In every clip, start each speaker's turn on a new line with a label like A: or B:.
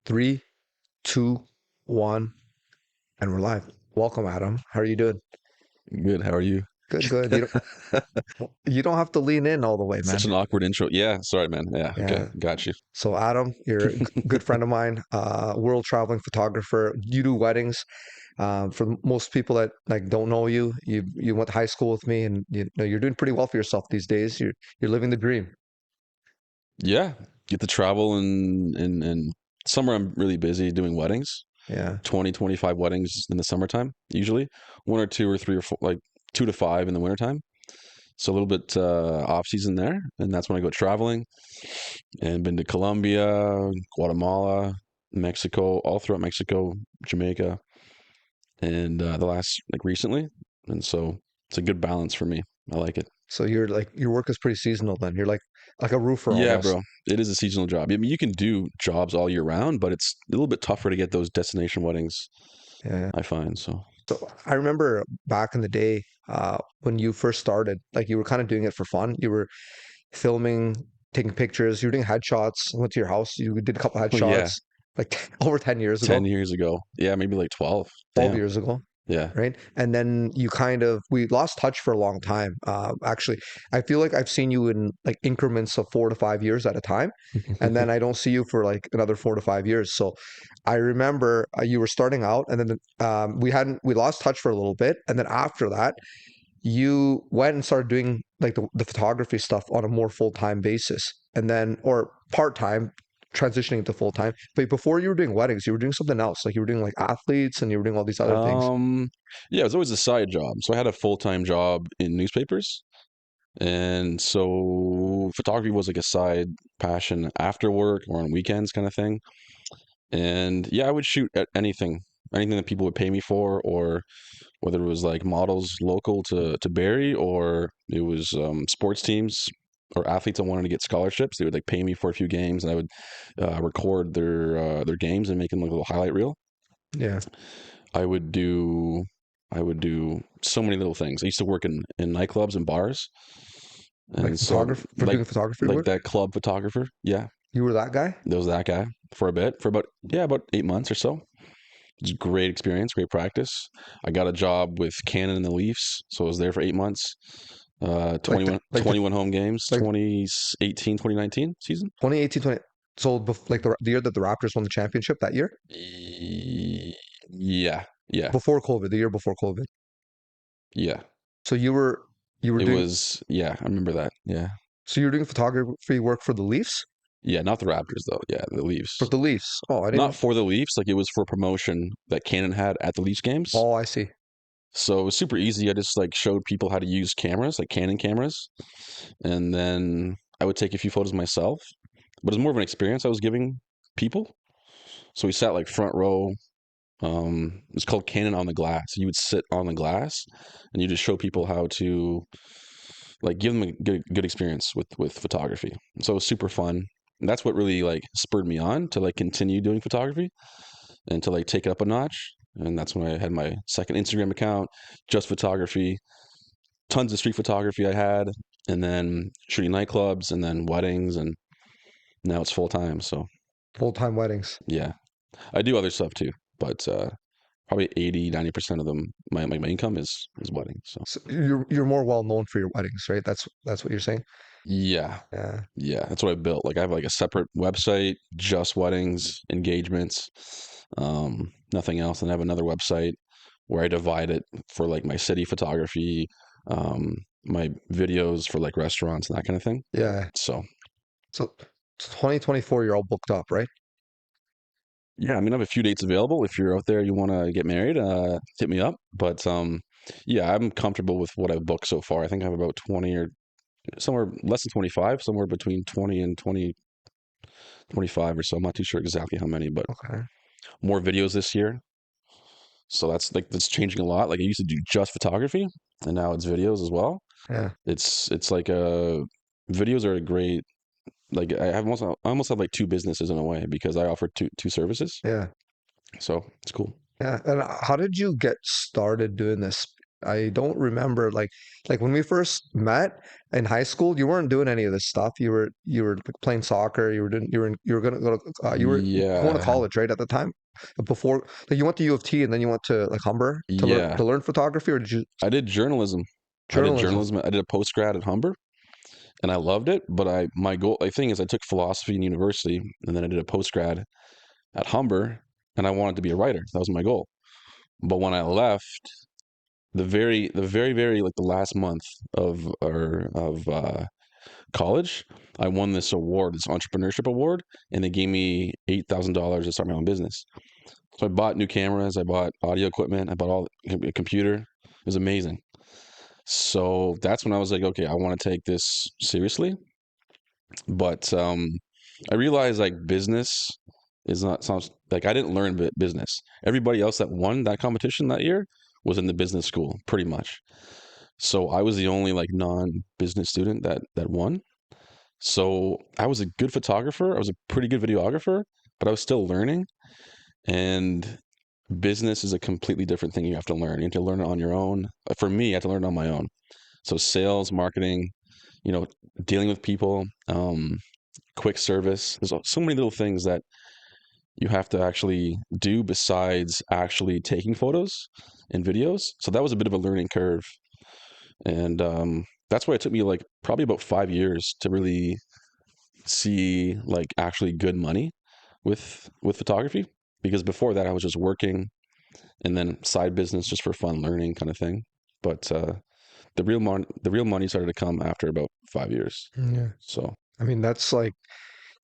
A: Three, two, one, and we're live. Welcome, Adam. How are you doing?
B: Good. How are you?
A: Good, good. You don't have to lean in all the way, man.
B: Such an awkward intro. Yeah. Sorry, man. Yeah. Okay.
A: Yeah.
B: Got you.
A: So, Adam, you're a good friend of mine, world traveling photographer. You do weddings. For most people that like don't know you, you went to high school with me, and you know you're doing pretty well for yourself these days. You're living the dream.
B: Yeah. Get to travel and summer I'm really busy doing weddings.
A: Yeah.
B: 20, 25 weddings in the summertime, usually. One or two or three or four, like 2 to 5 in the wintertime. So a little bit off season there. And that's when I go traveling and been to Colombia, Guatemala, Mexico, all throughout Mexico, Jamaica, and the last like recently. And so it's a good balance for me. I like it.
A: So you're like your work is pretty seasonal then. You're like a roofer
B: Yeah,
A: almost.
B: bro. It is a seasonal job. I mean, you can do jobs all year round, but it's a little bit tougher to get those destination weddings,
A: Yeah.
B: I find. So,
A: So I remember back in the day, when you first started, like you were kind of doing it for fun. You were filming, taking pictures, you were doing headshots. I went to your house, you did a couple
B: oh, yeah,
A: headshots, like over 10 years ago,
B: 10 years ago. Yeah, maybe like 12.
A: 12
B: Damn.
A: years ago,
B: Yeah.
A: right? And then we lost touch for a long time. Actually, I feel like I've seen you in like increments of 4 to 5 years at a time. And then I don't see you for like another 4 to 5 years. So I remember you were starting out, and then we lost touch for a little bit. And then after that, you went and started doing like the photography stuff on a more full-time basis, and then or part-time, transitioning to full-time. But before you were doing weddings, you were doing something else. Like you were doing like athletes, and you were doing all these other things.
B: Um, yeah, it was always a side job. So I had a full-time job in newspapers. And so photography was like a side passion after work or on weekends kind of thing. And yeah, I would shoot at anything that people would pay me for, or whether it was like models local to Barrie, or it was sports teams or athletes that wanted to get scholarships. They would like pay me for a few games, and I would record their games and make them like a little highlight reel.
A: Yeah.
B: I would do I would do so many little things. I used to work in nightclubs and bars,
A: Like
B: and so
A: photographer, for
B: like
A: doing photography
B: like
A: work.
B: that club photographer. Yeah,
A: You were that guy.
B: there was that guy for a bit, for about 8 months or so. It was a great experience, great practice. I got a job with Canon and the Leafs, so I was there for 8 months.
A: like the
B: 21,
A: like the
B: 21 home games,
A: like
B: 2018, 2019 season.
A: 2018, 20. So like the year that the Raptors won the championship, that year
B: Yeah, yeah,
A: before COVID, the year before COVID.
B: yeah.
A: So you were
B: It
A: doing
B: was, yeah, I remember that. Yeah.
A: so you were doing photography work for the Leafs.
B: Yeah, not the Raptors though. Yeah, the
A: For
B: Leafs.
A: the Leafs. Oh, I
B: Not
A: didn't.
B: for the Leafs, like it was for promotion that Canon had at the Leafs games.
A: Oh, I see.
B: So it was super easy. I just like showed people how to use cameras, like Canon cameras, and then I would take a few photos myself. But it was more of an experience I was giving people. So we sat like front row. It's called Canon on the glass. You would sit on the glass, and you just show people how to like give them a good experience with photography. And so it was super fun. And that's what really like spurred me on to like continue doing photography and to like take it up a notch. And that's when I had my second Instagram account, just photography, tons of street photography I had, and then shooting nightclubs and then weddings, and now it's full time. So
A: Full-time weddings.
B: yeah, I do other stuff too, but probably 80, 90% of them, my income is weddings. So
A: So you're more well known for your weddings, right? That's what you're saying.
B: yeah,
A: Yeah.
B: yeah, that's what I built. Like I have like a separate website, just weddings, engagements, nothing else. And I have another website where I divide it for like my city photography, my videos for like restaurants and that kind of thing.
A: Yeah.
B: So
A: So 2024, you're all booked up, right?
B: yeah, I mean, I have a few dates available. If you're out there, you want to get married, hit me up. But yeah, I'm comfortable with what I've booked so far. I think I have about 20 or somewhere less than 25, somewhere between 20 and 25 or so. I'm not too sure exactly how many, but
A: Okay.
B: more videos this year. So that's changing a lot. Like I used to do just photography, and now it's videos as well.
A: Yeah.
B: It's like videos are a great, like I almost have like two businesses in a way because I offer two services.
A: Yeah.
B: So it's cool.
A: Yeah. And how did you get started doing this? I don't remember like when we first met in high school, you weren't doing any of this stuff. You were like playing soccer. You were gonna go to you were going to
B: Yeah,
A: college, right, at the time. Before, like, you went to U of T and then you went to like Humber
B: yeah.
A: to learn photography, or did you
B: I did journalism. I did
A: journalism?
B: journalism. I did a post grad at Humber, and I loved it. But my goal, I think, is I took philosophy in university, and then I did a post grad at Humber, and I wanted to be a writer. That was my goal. But when I left, the very like the last month of college, I won this award, this entrepreneurship award, and they gave me $8,000 to start my own business. So I bought new cameras, I bought audio equipment, I bought all a computer. It was amazing. So that's when I was like, okay, I want to take this seriously. But I realized like business is not sounds like I didn't learn business. Everybody else that won that competition that year was in the business school, pretty much. So I was the only like non-business student that won. So I was a good photographer. I was a pretty good videographer, but I was still learning. And business is a completely different thing you have to learn. You have to learn it on your own. For me, I had to learn it on my own. So sales, marketing, you know, dealing with people, quick service. There's so many little things that you have to actually do besides actually taking photos and videos. So that was a bit of a learning curve. And that's why it took me like probably about 5 years to really see like actually good money with photography. Because before that, I was just working and then side business just for fun, learning kind of thing. But the real money started to come after about 5 years.
A: Yeah,
B: So
A: I mean that's like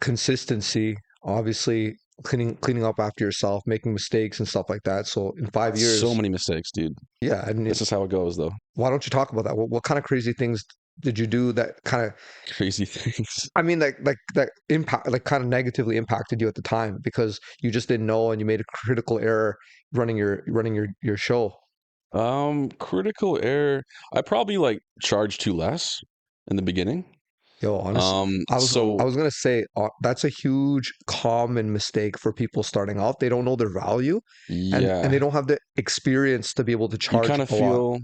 A: consistency, obviously cleaning up after yourself, making mistakes and stuff like that. So in 5 years,
B: so many mistakes, dude.
A: yeah, and
B: This is how it goes, though.
A: why don't you talk about that? What kind of crazy things did you do that kind of,
B: Crazy things.
A: I mean, like that impact, like kind of negatively impacted you at the time because you just didn't know and you made a critical error running your show.
B: Critical error. I probably like charged too less in the beginning.
A: Yo, honestly, I
B: So
A: was gonna say that's a huge common mistake for people starting off. They don't know their value, and they
B: yeah,
A: don't have the experience to be able to
B: you
A: charge
B: kind of
A: a lot.
B: feel,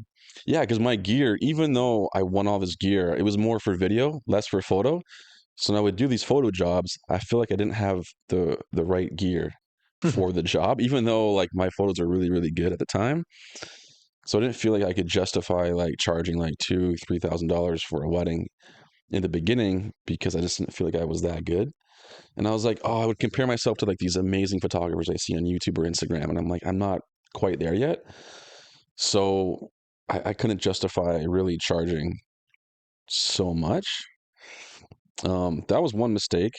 B: yeah, because my gear, even though I won all this gear, it was more for video, less for photo. So when I would do these photo jobs, I feel like I didn't have the right gear for the job, even though like my photos are really, really good at the time. So I didn't feel like I could justify like charging like $2,000, $3,000 for a wedding in the beginning because I just didn't feel like I was that good. And I was like, oh, I would compare myself to like these amazing photographers I see on YouTube or Instagram, and I'm like, I'm not quite there yet. So I couldn't justify really charging so much. That was one mistake.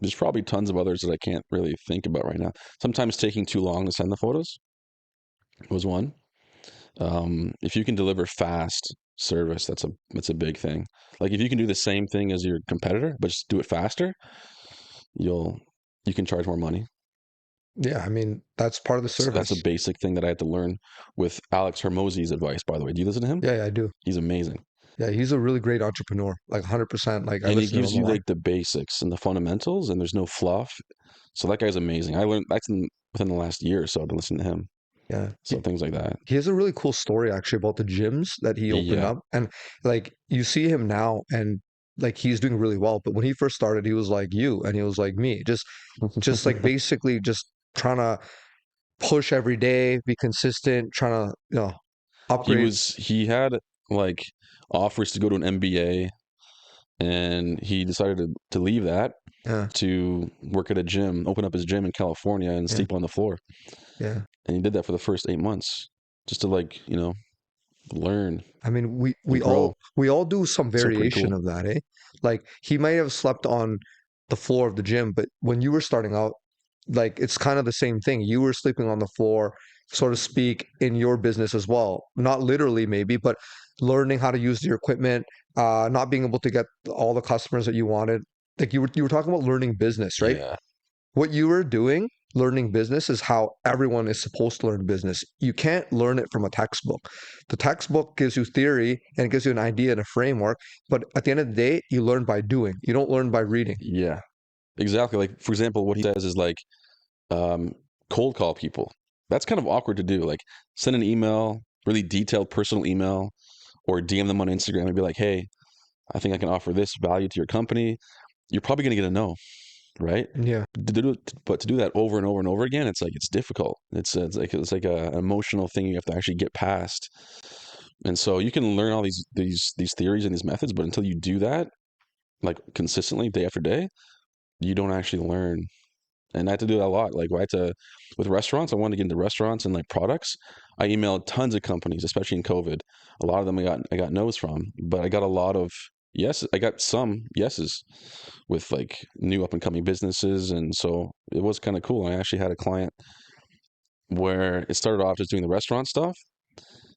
B: There's probably tons of others that I can't really think about right now. Sometimes taking too long to send the photos was one. If you can deliver fast service, that's a big thing. Like if you can do the same thing as your competitor, but just do it faster, you'll you can charge more money.
A: Yeah, I mean that's part of the
B: So that's a
A: service.
B: basic thing that I had to learn with Alex Hermosi's advice, by the way. Do you listen to him?
A: Yeah, yeah, I do.
B: He's amazing.
A: Yeah, he's a really great entrepreneur, like 100%. Like I
B: And he
A: listen to
B: gives
A: him a
B: you
A: lot.
B: like the basics and the fundamentals, and there's no fluff. So that guy's amazing. I learned that's within the last year or so. I've been listening to him.
A: Yeah,
B: So things like that.
A: he has a really cool story actually about the gyms that he opened
B: Yeah.
A: up, and like you see him now, and like he's doing really well. But when he first started, he was like you, and he was like me, just like basically just trying to push every day, be consistent, trying to upgrade.
B: He had like offers to go to an MBA, and he decided to leave that
A: Yeah,
B: to work at a gym, open up his gym in California and
A: yeah,
B: sleep on the floor.
A: yeah.
B: And he did that for the first 8 months just to like, learn
A: I mean, we
B: and
A: we
B: grow.
A: all we all do some
B: So pretty
A: variation
B: cool.
A: of that, eh? Like he might have slept on the floor of the gym, but when you were starting out, like it's kind of the same thing. You were sleeping on the floor, so to speak, in your business as well. Not literally, maybe, but learning how to use your equipment, not being able to get all the customers that you wanted. Like you were talking about learning business, right?
B: Yeah.
A: What you were doing, learning business, is how everyone is supposed to learn business. You can't learn it from a textbook. The textbook gives you theory and it gives you an idea and a framework, but at the end of the day, you learn by doing. You don't learn by reading.
B: Yeah. Exactly. Like for example, what he says is like um cold call people. That's kind of awkward to do. Like send an email. really detailed personal email or DM them on Instagram and be like, hey, I think I can offer this value to your company, you're probably going to get a no, right?
A: Yeah.
B: But to do that over and over and over again, it's like it's difficult. It's like an emotional thing you have to actually get past. And so you can learn all these theories and these methods, but until you do that, like consistently day after day, you don't actually learn. And I had to do that a lot. Like I had to with restaurants. I wanted to get into restaurants and like products. I emailed tons of companies, especially in COVID. A lot of them I got no's from, but I got a lot of yes. I got some yeses with like new up and coming businesses, and so it was kind of cool. I actually had a client where it started off just doing the restaurant stuff,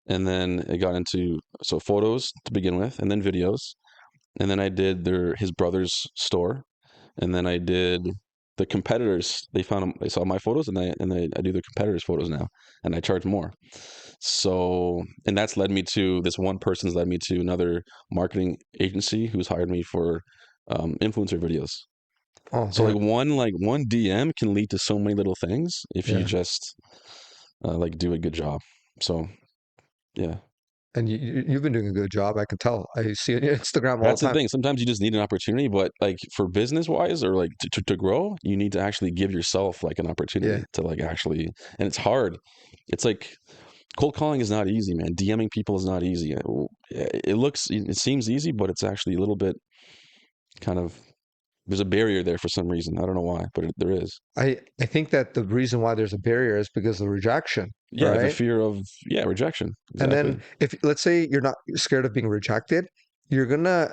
B: and then it got into so photos to begin with, and then videos, and then I did his brother's store, and then I did the competitors. They found them, they saw my photos, and I do the competitors' photos now, and I charge more. So, and that's led me to this one person's led me to another marketing agency who's hired me for influencer videos.
A: Oh,
B: So
A: damn.
B: like one DM can lead to so many little things if you
A: Yeah.
B: just like do a good job. So yeah.
A: And you've been doing a good job. I can tell. I see it on your Instagram all
B: That's
A: the
B: the
A: time.
B: thing. Sometimes you just need an opportunity, but like for business wise or like to grow, you need to actually give yourself like an
A: Yeah.
B: opportunity to like actually, and it's hard. It's like cold calling is not easy, man. DMing people is not easy. It seems easy, but it's actually a little bit kind of, there's a barrier there for some reason. I don't know why, but there is.
A: I think that the reason why there's a barrier is because of rejection,
B: Yeah. The
A: right?
B: fear of, yeah, rejection.
A: And then
B: Exactly.
A: if let's say you're not scared of being rejected, you're gonna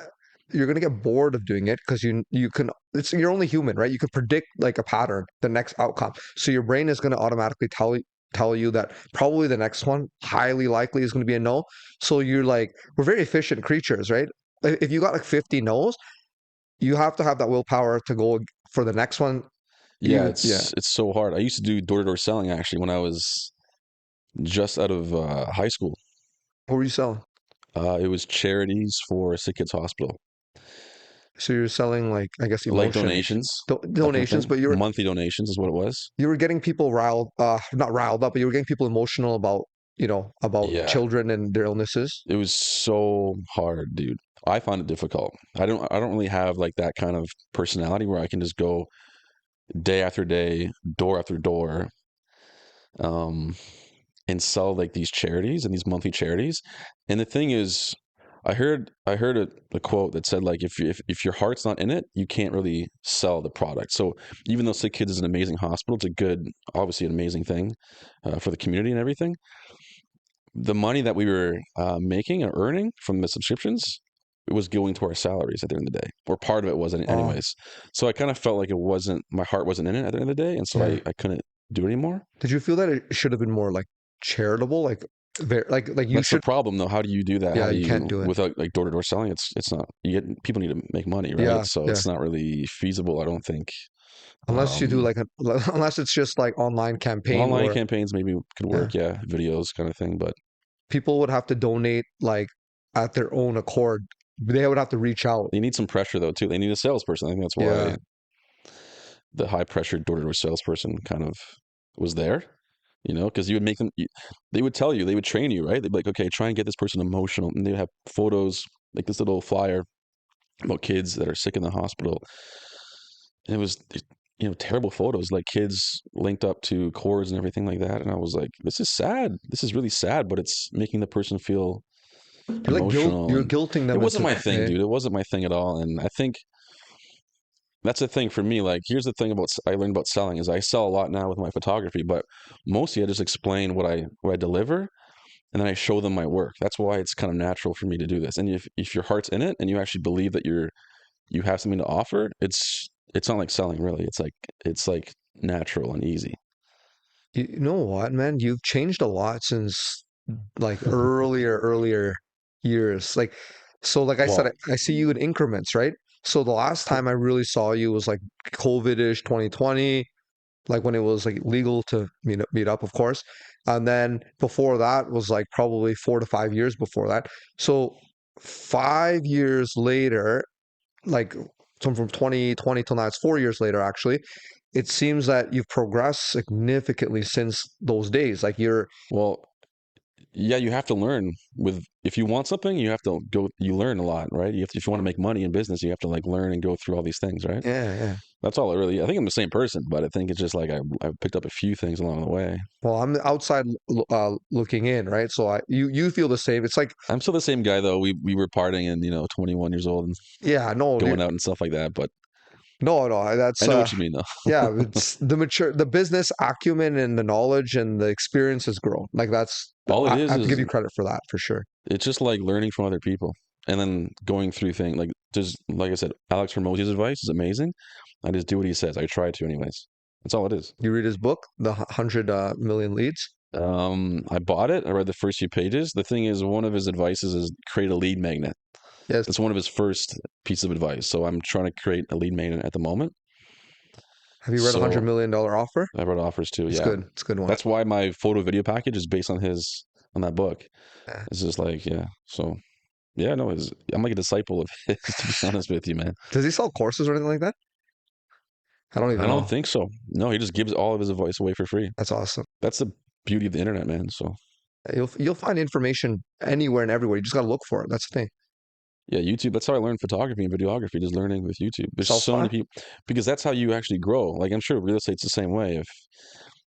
A: you're gonna get bored of doing it because you can it's you're only human, right? You can predict like a pattern, the next outcome. So your brain is gonna automatically tell you that probably the next one highly likely is going to be a no. So you're like we're very efficient creatures, right? If you got like 50 no's, you have to have that willpower to go for the next one.
B: Yeah.
A: Even yeah.
B: It's so hard. I used to do door to door selling actually when I was just out of high school.
A: What were you selling?
B: It was charities for Sick Kids Hospital,
A: So you're selling like I guess
B: like
A: emotions,
B: donations, that kind of
A: donations,
B: thing.
A: but
B: Monthly donations is what it was.
A: you were getting people riled, not riled up, but you were getting people emotional about, about
B: Yeah,
A: children and their illnesses.
B: it was so hard, dude. I found it difficult. I don't really have like that kind of personality where I can just go day after day, door after door, um, and sell like these charities and these monthly charities. And the thing is, I heard a quote that said like if your heart's not in it, you can't really sell the product. So even though Sick Kids is an amazing hospital, it's a good, obviously an amazing thing for the community and everything. The money that we were making or earning from the subscriptions, it was going to our salaries at the end of the day, or part of it wasn't
A: Oh,
B: anyways. So I kind of felt like it wasn't, my heart wasn't in it at the end of the day, and so
A: yeah.
B: I couldn't do it anymore.
A: Did you feel that it should have been more like charitable, like very, like you
B: That's the
A: should?
B: problem, though. How do you do that? How
A: Yeah,
B: do
A: you can't
B: you
A: do it.
B: without like door to door selling? It's not, you get, people need to make money, right?
A: Yeah,
B: So
A: yeah.
B: it's not really feasible, I don't think.
A: Unless you do
B: Um,
A: like a, unless it's just like online campaign
B: Online
A: or
B: campaigns maybe could
A: yeah,
B: work, yeah, videos kind of thing, but
A: people would have to donate like at their own accord. They would have to reach out.
B: they need some pressure though too. They need a salesperson. I think that's
A: Yeah.
B: why the high pressure door to door salesperson kind of was there, because you would make them, they would tell you, they would train you, right? They'd be like, okay, try and get this person emotional. And they'd have photos, like this little flyer about kids that are sick in the hospital. And it was, terrible photos, like kids linked up to cords and everything like that. And I was like, this is sad. This is really sad, but it's making the person feel
A: You're like
B: emotional.
A: you're
B: And
A: guilting
B: it
A: them
B: wasn't
A: into
B: my thing,
A: it.
B: dude. It wasn't my thing at all. And I think that's the thing for me. Like, here's the thing about I learned about selling is I sell a lot now with my photography, but mostly I just explain what I deliver, and then I show them my work. That's why it's kind of natural for me to do this. And if your heart's in it and you actually believe that you have something to offer, it's not like selling really. It's like natural and easy.
A: You know what, man? You've changed a lot since like earlier years. Like, so like I said,
B: Well,
A: I see you in increments, right? So the last time I really saw you was like COVID-ish 2020, like when it was like legal to meet up, of course. And then before that was like probably 4 to 5 years before that. So 5 years later, like from 2020 till now, it's 4 years later actually. It seems that you've progressed significantly since those days. Like you're
B: well, Yeah, you have to learn with if you want something, you have to go you learn a lot, right? You have to, if you want to make money in business, you have to like learn and go through all these things, right?
A: Yeah, yeah.
B: That's all it really. I think I'm the same person, but I think it's just like I picked up a few things along the way.
A: Well, I'm outside looking in, right? So you feel the same. It's like,
B: I'm still the same guy though. We were partying and 21 years old and
A: yeah, no,
B: going out and stuff like that, but
A: no, no.
B: I
A: That's
B: know what you mean though.
A: yeah. It's the business acumen and the knowledge and the experience has grown. Like
B: All it
A: I have to give
B: is
A: you credit for that for sure.
B: it's just like learning from other people and then going through things like just like I said, Alex Hormozzi's advice is amazing. I just do what he says. I try to anyways. That's all it is.
A: You read his book, The 100 Million Leads.
B: I bought it. I read the first few pages. The thing is, one of his advices is create a lead magnet.
A: Yes.
B: That's one of his first pieces of advice. So I'm trying to create a lead magnet at the moment.
A: Have you read $100
B: So
A: million offer?
B: I wrote offers too.
A: It's
B: Yeah,
A: good. It's a good one.
B: that's why my photo video package is based on his on that book.
A: Yeah.
B: It's just like yeah. So yeah, no, I'm like a disciple of his. To be honest with you, man.
A: Does he sell courses or anything like that? I don't
B: I
A: even
B: don't
A: know.
B: think so. No, he just gives all of his advice away for free.
A: That's awesome.
B: That's the beauty of the internet, man. So
A: You'll find information anywhere and everywhere. You just gotta look for it. That's the thing.
B: yeah, YouTube. That's how I learned photography and videography, just learning with YouTube. There's so many
A: Self-taught.
B: people because that's how you actually grow. Like I'm sure real estate's the same way.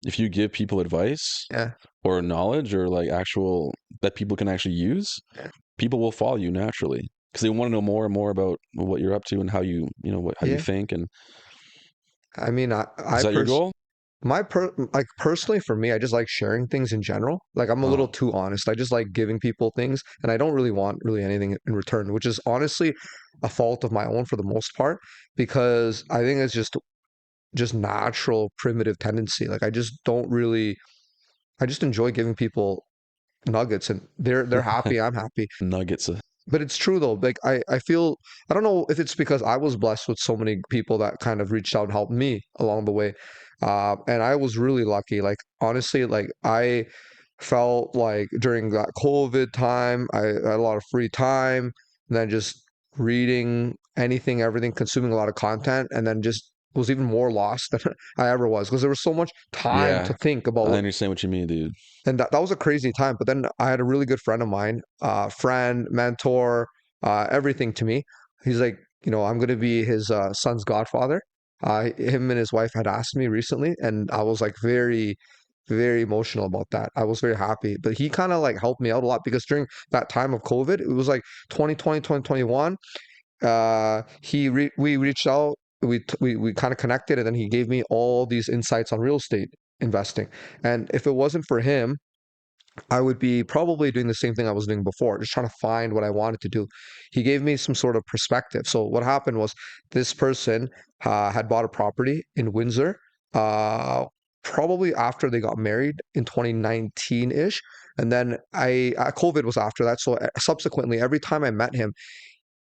B: If you give people advice
A: Yeah.
B: or knowledge or like actual that people can actually use,
A: Yeah.
B: people will follow you naturally because they want to know more and more about what you're up to and how how you
A: Yeah.
B: think. And
A: I mean,
B: is that your goal?
A: like personally for me, I just like sharing things in general. Like I'm a little
B: Oh,
A: too honest. I just like giving people things and I don't really want really anything in return, which is honestly a fault of my own for the most part because I think it's just natural primitive tendency. Like I just don't really I just enjoy giving people nuggets and they're happy, I'm happy.
B: nuggets.
A: But it's true though. Like I feel I don't know if it's because I was blessed with so many people that kind of reached out and helped me along the way. And I was really lucky. Like honestly, like I felt like during that COVID time, I had a lot of free time, and then just reading anything, everything, consuming a lot of content, and then just was even more lost than I ever was because there was so much time to
B: Yeah,
A: think about
B: I
A: what
B: understand what you mean, dude.
A: and that was a crazy time. But then I had a really good friend of mine, friend, mentor, everything to me. He's like, I'm going to be his son's godfather. Him and his wife had asked me recently, and I was like very, very emotional about that. I was very happy. But he kind of like helped me out a lot because during that time of COVID, it was like 2020, 2021. We reached out, we kind of connected, and then he gave me all these insights on real estate investing. And if it wasn't for him, I would be probably doing the same thing I was doing before, just trying to find what I wanted to do. He gave me some sort of perspective. So what happened was this person had bought a property in Windsor, uh, probably after they got married in 2019-ish. And then COVID was after that. So subsequently, every time I met him,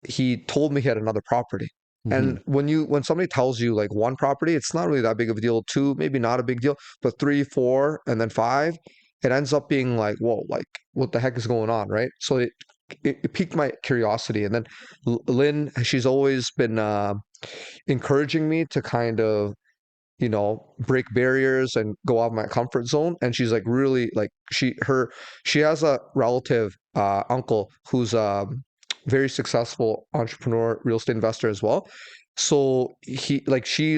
A: he told me he had another property.
B: Hmm.
A: And when somebody tells you like one property, it's not really that big of a deal. Two, maybe not a big deal, but three, four, and then five, it ends up being like, whoa, like what the heck is going on, right? So it piqued my curiosity. And then Lynn, she's always been encouraging me to kind of break barriers and go out of my comfort zone. And she's like really like she has a relative uncle who's very successful entrepreneur, real estate investor as well. So she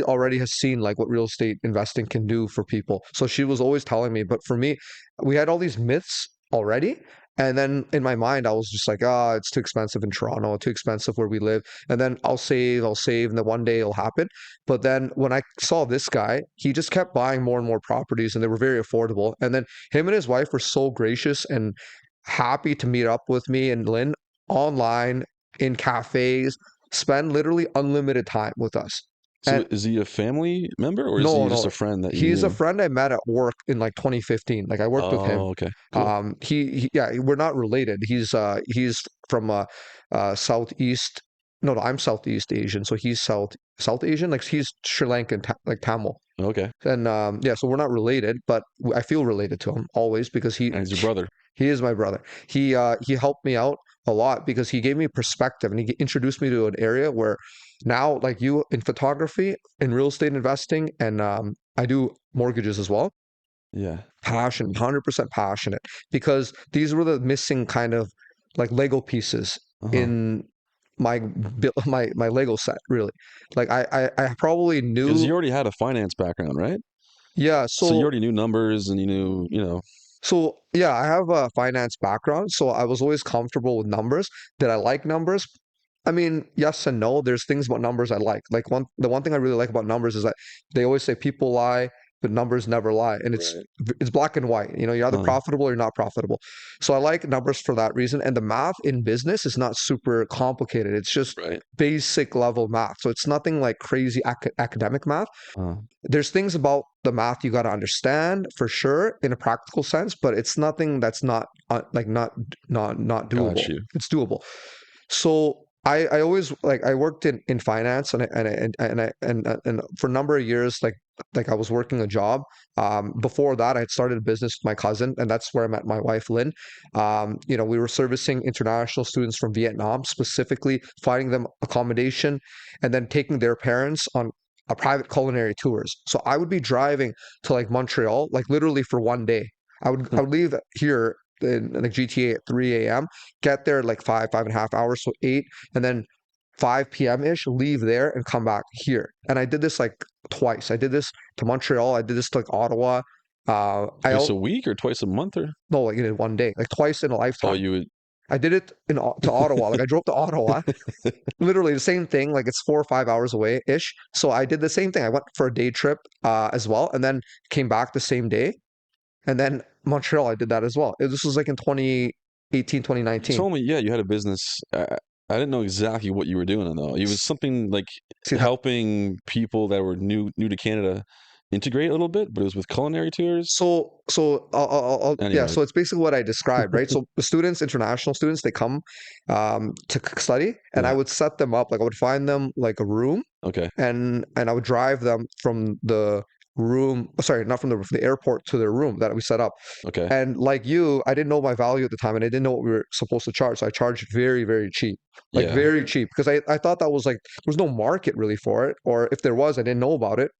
A: already has seen like what real estate investing can do for people. So she was always telling me, but for me, we had all these myths already. And then in my mind, I was just like, it's too expensive in Toronto, too expensive where we live. And then I'll save, and then one day it'll happen. But then when I saw this guy, he just kept buying more and more properties and they were very affordable. And then him and his wife were so gracious and happy to meet up with me and Lynn online in cafes, spend literally unlimited time with us.
B: So
A: And
B: is he a family member or is
A: no,
B: he just
A: no,
B: a friend that you
A: he's a
B: knew?
A: friend I met at work in like 2015. Like I worked with him.
B: Oh, okay, cool.
A: Yeah, we're not related. He's from southeast. No, no, I'm Southeast Asian, so he's South Asian. Like he's Sri Lankan, like Tamil.
B: Okay,
A: And yeah, so we're not related, but I feel related to him always because
B: and he's your brother.
A: he is my brother. He helped me out a lot because he gave me perspective and he introduced me to an area where now, like you in photography, in real estate investing, and I do mortgages as well.
B: Yeah.
A: Passion, 100% passionate, because these were the missing kind of like Lego pieces
B: Uh-huh.
A: in my Lego set, really. Like I probably
B: Because
A: knew,
B: you already had a finance background, right?
A: yeah,
B: So you
A: so
B: already knew numbers and you knew,
A: so yeah, I have a finance background, so I was always comfortable with numbers. Did I like numbers? I mean, yes and no. There's things about numbers I like. Like the one thing I really like about numbers is that they always say people lie, but numbers never lie, and
B: right.
A: it's black and white. You know, you're either
B: Uh,
A: profitable or you're not profitable. So I like numbers for that reason. And the math in business is not super complicated. It's just
B: right.
A: basic level math. So it's nothing like crazy academic math.
B: Uh,
A: There's things about the math you got to understand for sure in a practical sense, but it's nothing that's not like not
B: got
A: doable.
B: you.
A: It's doable. So I always like I worked in finance and for a number of years like I was working a job. Before that, I had started a business with my cousin, and that's where I met my wife, Lynn. You know, we were servicing international students from Vietnam, specifically finding them accommodation, and then taking their parents on a private culinary tours. So I would be driving to like Montreal, like literally for one day. I would leave here in like GTA at 3 a.m., get there at like 5.5 hours, so 8, and then 5 p.m. ish, leave there and come back here. And I did this like twice. I did this to Montreal. I did this to like Ottawa.
B: Twice a week or twice a month or?
A: No, like in one day, like twice in a
B: Oh,
A: lifetime.
B: you would.
A: I did it to Ottawa. Like I drove to Ottawa, literally the same thing. Like it's 4 or 5 hours away ish. So I did the same thing. I went for a day trip as well, and then came back the same day. And then Montreal, I did that as well. This was like in 2018,
B: You
A: 2019.
B: told me, yeah, you had a business. I didn't know exactly what you were doing though. It was something like
A: See that?
B: helping people that were new to Canada integrate a little bit, but it was with culinary tours.
A: Yeah.
B: Anyway,
A: So it's basically what I described, right? So the students, international students, they come to study, and I
B: yeah.
A: would set them up. Like I would find them like a room,
B: Okay.
A: and I would drive them from the room. Sorry, not from the airport to their room that we set up.
B: Okay.
A: And like you, I didn't know my value at the time, and I didn't know what we were supposed to charge. So I charged very, very cheap, like
B: Yeah.
A: very cheap, because I thought that was like there was no market really for it, or if there was, I didn't know about it.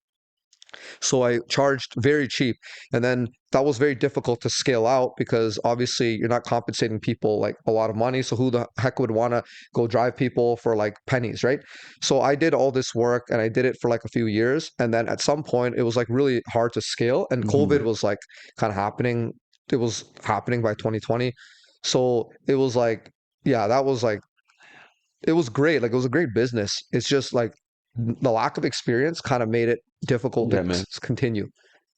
A: So I charged very cheap. And then that was very difficult to scale out because obviously you're not compensating people like a lot of money. So who the heck would want to go drive people for like pennies, right? So I did all this work and I did it for like a few years. And then at some point it was like really hard to scale. And
B: Hmm.
A: COVID was like kind of happening. It was happening by 2020. So it was like, yeah, that was like, it was great. Like it was a great business. It's just like the lack of experience kind of made it difficult to
B: Yeah, man.
A: continue.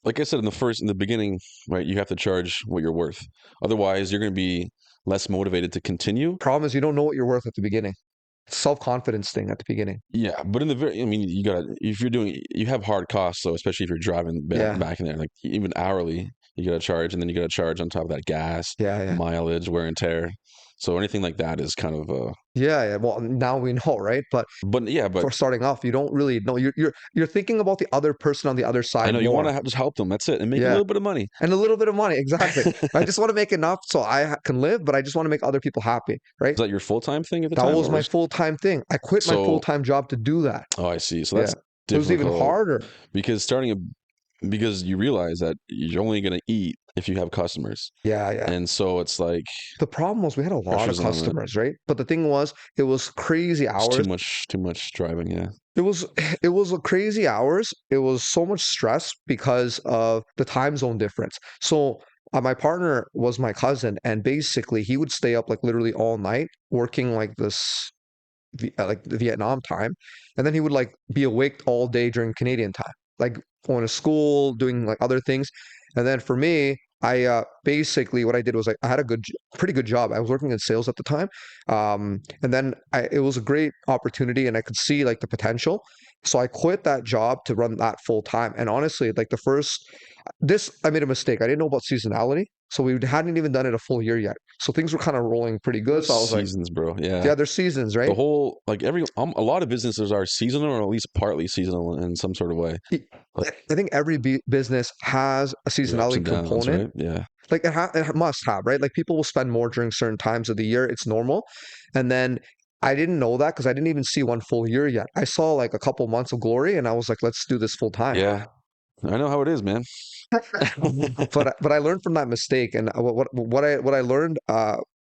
B: Like I said in the beginning, right? You have to charge what you're worth. Otherwise, you're going to be less motivated to continue.
A: Problem is you don't know what you're worth at the beginning. Self-confidence thing at the beginning.
B: Yeah, but in the very, I mean, you gotta if you're doing, you have hard costs. So especially if you're driving
A: Yeah,
B: back in there, like even hourly, you gotta charge, and then you gotta charge on top of that gas,
A: yeah, yeah,
B: mileage, wear and tear. So anything like that is kind of
A: yeah, yeah. Well, now we know, right? But
B: but yeah, but
A: for starting off, you don't really know. You're thinking about the other person on the other
B: I
A: side
B: know you want
A: more.
B: to just help them. That's it, and make a
A: Yeah,
B: little bit of money.
A: and a little bit of money. Exactly. I just want to make enough so can live, but I just want to make other people happy, right?
B: Is that your full time thing at the
A: That
B: time,
A: was
B: or
A: my
B: was
A: full-time thing. I quit my
B: so?
A: full-time job to do that.
B: Oh, I see. So
A: Yeah.
B: that's
A: It was even
B: difficult
A: harder.
B: because because you realize that you're only gonna eat if you have customers,
A: Yeah, yeah.
B: and so it's like
A: The problem was we had a lot of
B: pressure's on it.
A: customers, right? But the thing was, it was crazy
B: It's
A: hours.
B: too much driving. Yeah.
A: It was it was a crazy hours. It was so much stress because of the time zone difference. So my partner was my cousin, and basically he would stay up like literally all night working like like the Vietnam time, and then he would like be awake all day during Canadian time, like going to school, doing like other things. And then for me, I basically what I did was like I had a pretty good job. I was working in sales at the time, and then it was a great opportunity, and I could see like the potential. So I quit that job to run that full time. And honestly, like the first, this I made a mistake. I didn't know about seasonality, so we hadn't even done it a full year yet. So things were kind of rolling pretty good. So I was like,
B: Seasons, bro. Yeah.
A: yeah, there's seasons,
B: The
A: right?
B: whole like a lot of businesses are seasonal or at least partly seasonal in some sort of way.
A: I
B: Like
A: I think every business has a
B: your ups
A: seasonality
B: and downs,
A: component.
B: right? Yeah.
A: Like it must have, right? Like people will spend more during certain times of the year. It's normal. And then I didn't know that because I didn't even see one full year yet. I saw like a couple months of glory and I was like, let's do this full time.
B: Yeah. I know how it is, man.
A: But I learned from that mistake, and what I learned.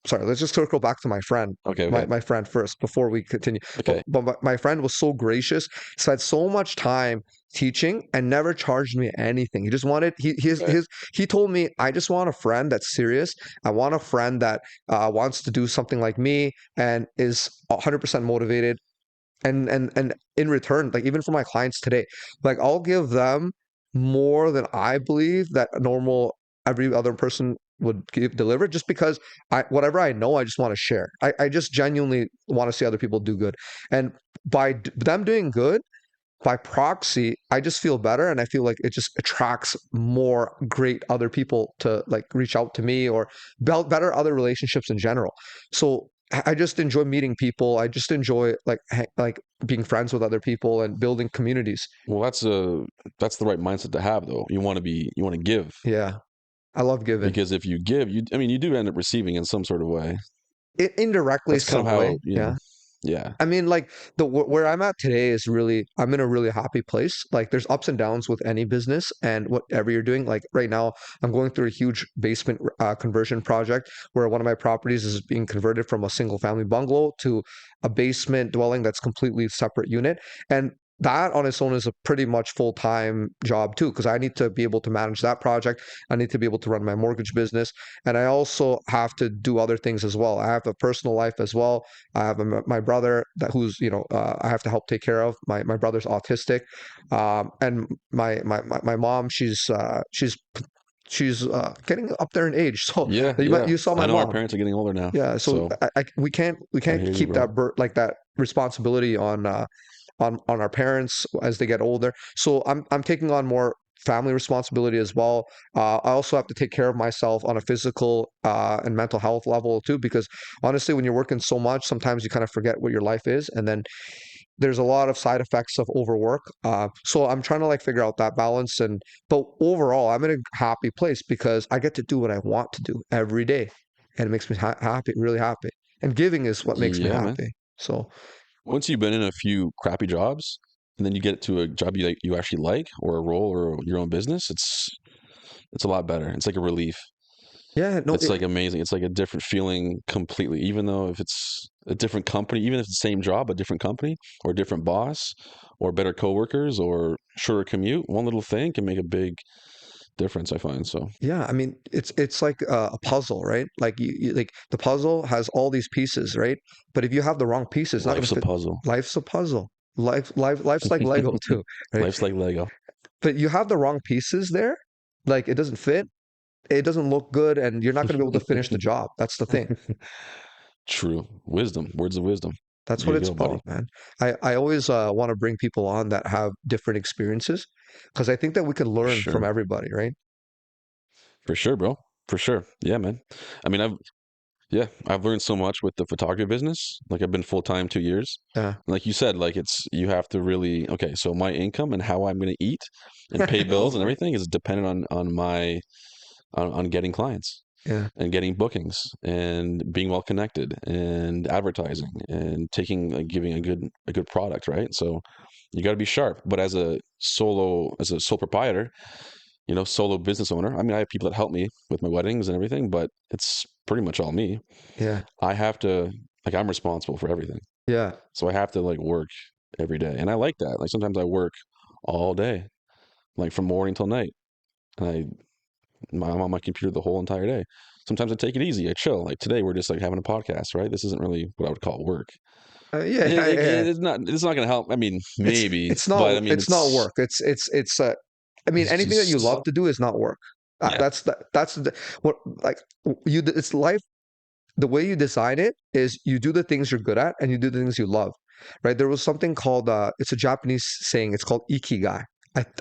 A: Sorry, let's just circle back to my friend.
B: Okay,
A: My
B: okay,
A: my friend first before we continue. But
B: okay,
A: my friend was so gracious, spent so much time teaching and never charged me anything. He just wanted
B: right.
A: he told me, I just want a friend that's serious. I want a friend that wants to do something like me and is 100% motivated. And in return, like even for my clients today, like I'll give them more than I believe that a normal every other person would give deliver, just because I whatever I know, I just want to share. I just genuinely want to see other people do good. And by them doing good, by proxy, I just feel better, and I feel like it just attracts more great other people to like reach out to me, or build better other relationships in general. So I just enjoy meeting people. I just enjoy like like being friends with other people and building communities.
B: Well, that's the right mindset to have, though. You want to give,
A: Yeah, I love giving.
B: because if you give, I mean, you do end up receiving in some sort of way.
A: Indirectly,
B: That's kind of
A: some
B: how,
A: way. Yeah.
B: yeah,
A: I mean, like where I'm at today is really, I'm in a really happy place. Like there's ups and downs with any business and whatever you're doing. Like right now, I'm going through a huge basement conversion project where one of my properties is being converted from a single family bungalow to a basement dwelling that's completely separate unit. And that on its own is a pretty much full-time job too, because I need to be able to manage that project. I need to be able to run my mortgage business, and I also have to do other things as well. I have a personal life as well. I have my brother that who's I have to help take care of. My brother's autistic, and my mom, she's getting up there in age. So
B: yeah, yeah.
A: you saw
B: I
A: my
B: know our
A: mom.
B: parents are getting older now,
A: Yeah, so
B: so I
A: we can't
B: hear you,
A: keep
B: bro.
A: like that responsibility on our parents as they get older. So I'm taking on more family responsibility as well. I also have to take care of myself on a physical and mental health level too, because honestly, when you're working so much, sometimes you kind of forget what your life is, and then there's a lot of side effects of overwork. So I'm trying to like figure out that balance, and but overall, I'm in a happy place because I get to do what I want to do every day, and it makes me happy, really happy. And giving is what makes me
B: Yeah, man.
A: happy. So
B: Once you've been in a few crappy jobs, and then you get to a job you actually like, or a role, or your own business, it's a lot better. It's like a relief.
A: yeah, no,
B: It's like amazing. It's like a different feeling completely, even though if it's a different company, even if it's the same job, a different company or a different boss or better coworkers or shorter commute, one little thing can make a big difference, I find. So
A: yeah, I mean, it's like a puzzle, right? Like like the puzzle has all these pieces, right? But if you have the wrong pieces, it's not going
B: life's
A: to
B: a
A: fit.
B: puzzle.
A: Life's a puzzle. Life's like Lego too, right?
B: Life's like Lego.
A: But you have the wrong pieces there, like it doesn't fit, it doesn't look good, and you're not going to be able to finish the job. That's the thing.
B: True. Wisdom. Words of wisdom.
A: That's
B: There
A: what
B: you
A: it's
B: go, buddy.
A: about, man. I always want to bring people on that have different experiences, because I think that we can
B: For
A: learn from
B: sure.
A: everybody, right?
B: For sure, bro. For sure. Yeah, man. I mean, I've learned so much with the photography business. Like I've been full time 2 years.
A: Yeah.
B: Like you said, like you have to really, okay, so my income and how I'm going to eat and pay bills and everything is dependent on on getting clients
A: Yeah.
B: and getting bookings and being well connected and advertising and taking like giving a good product, right? So you got to be sharp. But as a sole proprietor, solo business owner, I mean, I have people that help me with my weddings and everything, but it's pretty much all me.
A: Yeah.
B: I have to, like, I'm responsible for everything.
A: Yeah.
B: So I have to like work every day. And I like that. Like sometimes I work all day, like from morning till night. And I'm on my computer the whole entire day. Sometimes I take it easy. I chill. Like today, we're just like having a podcast, right? This isn't really what I would call work.
A: Yeah, yeah, yeah.
B: It's not going to help. I mean,
A: It's
B: maybe,
A: it's
B: but I
A: not
B: mean,
A: it's not work. It's I mean,
B: it's
A: anything that you
B: just,
A: love to do is not work.
B: yeah,
A: That's what, like, it's life. The way you design it is you do the things you're good at and you do the things you love, right? There was something called it's a Japanese saying. It's called ikigai.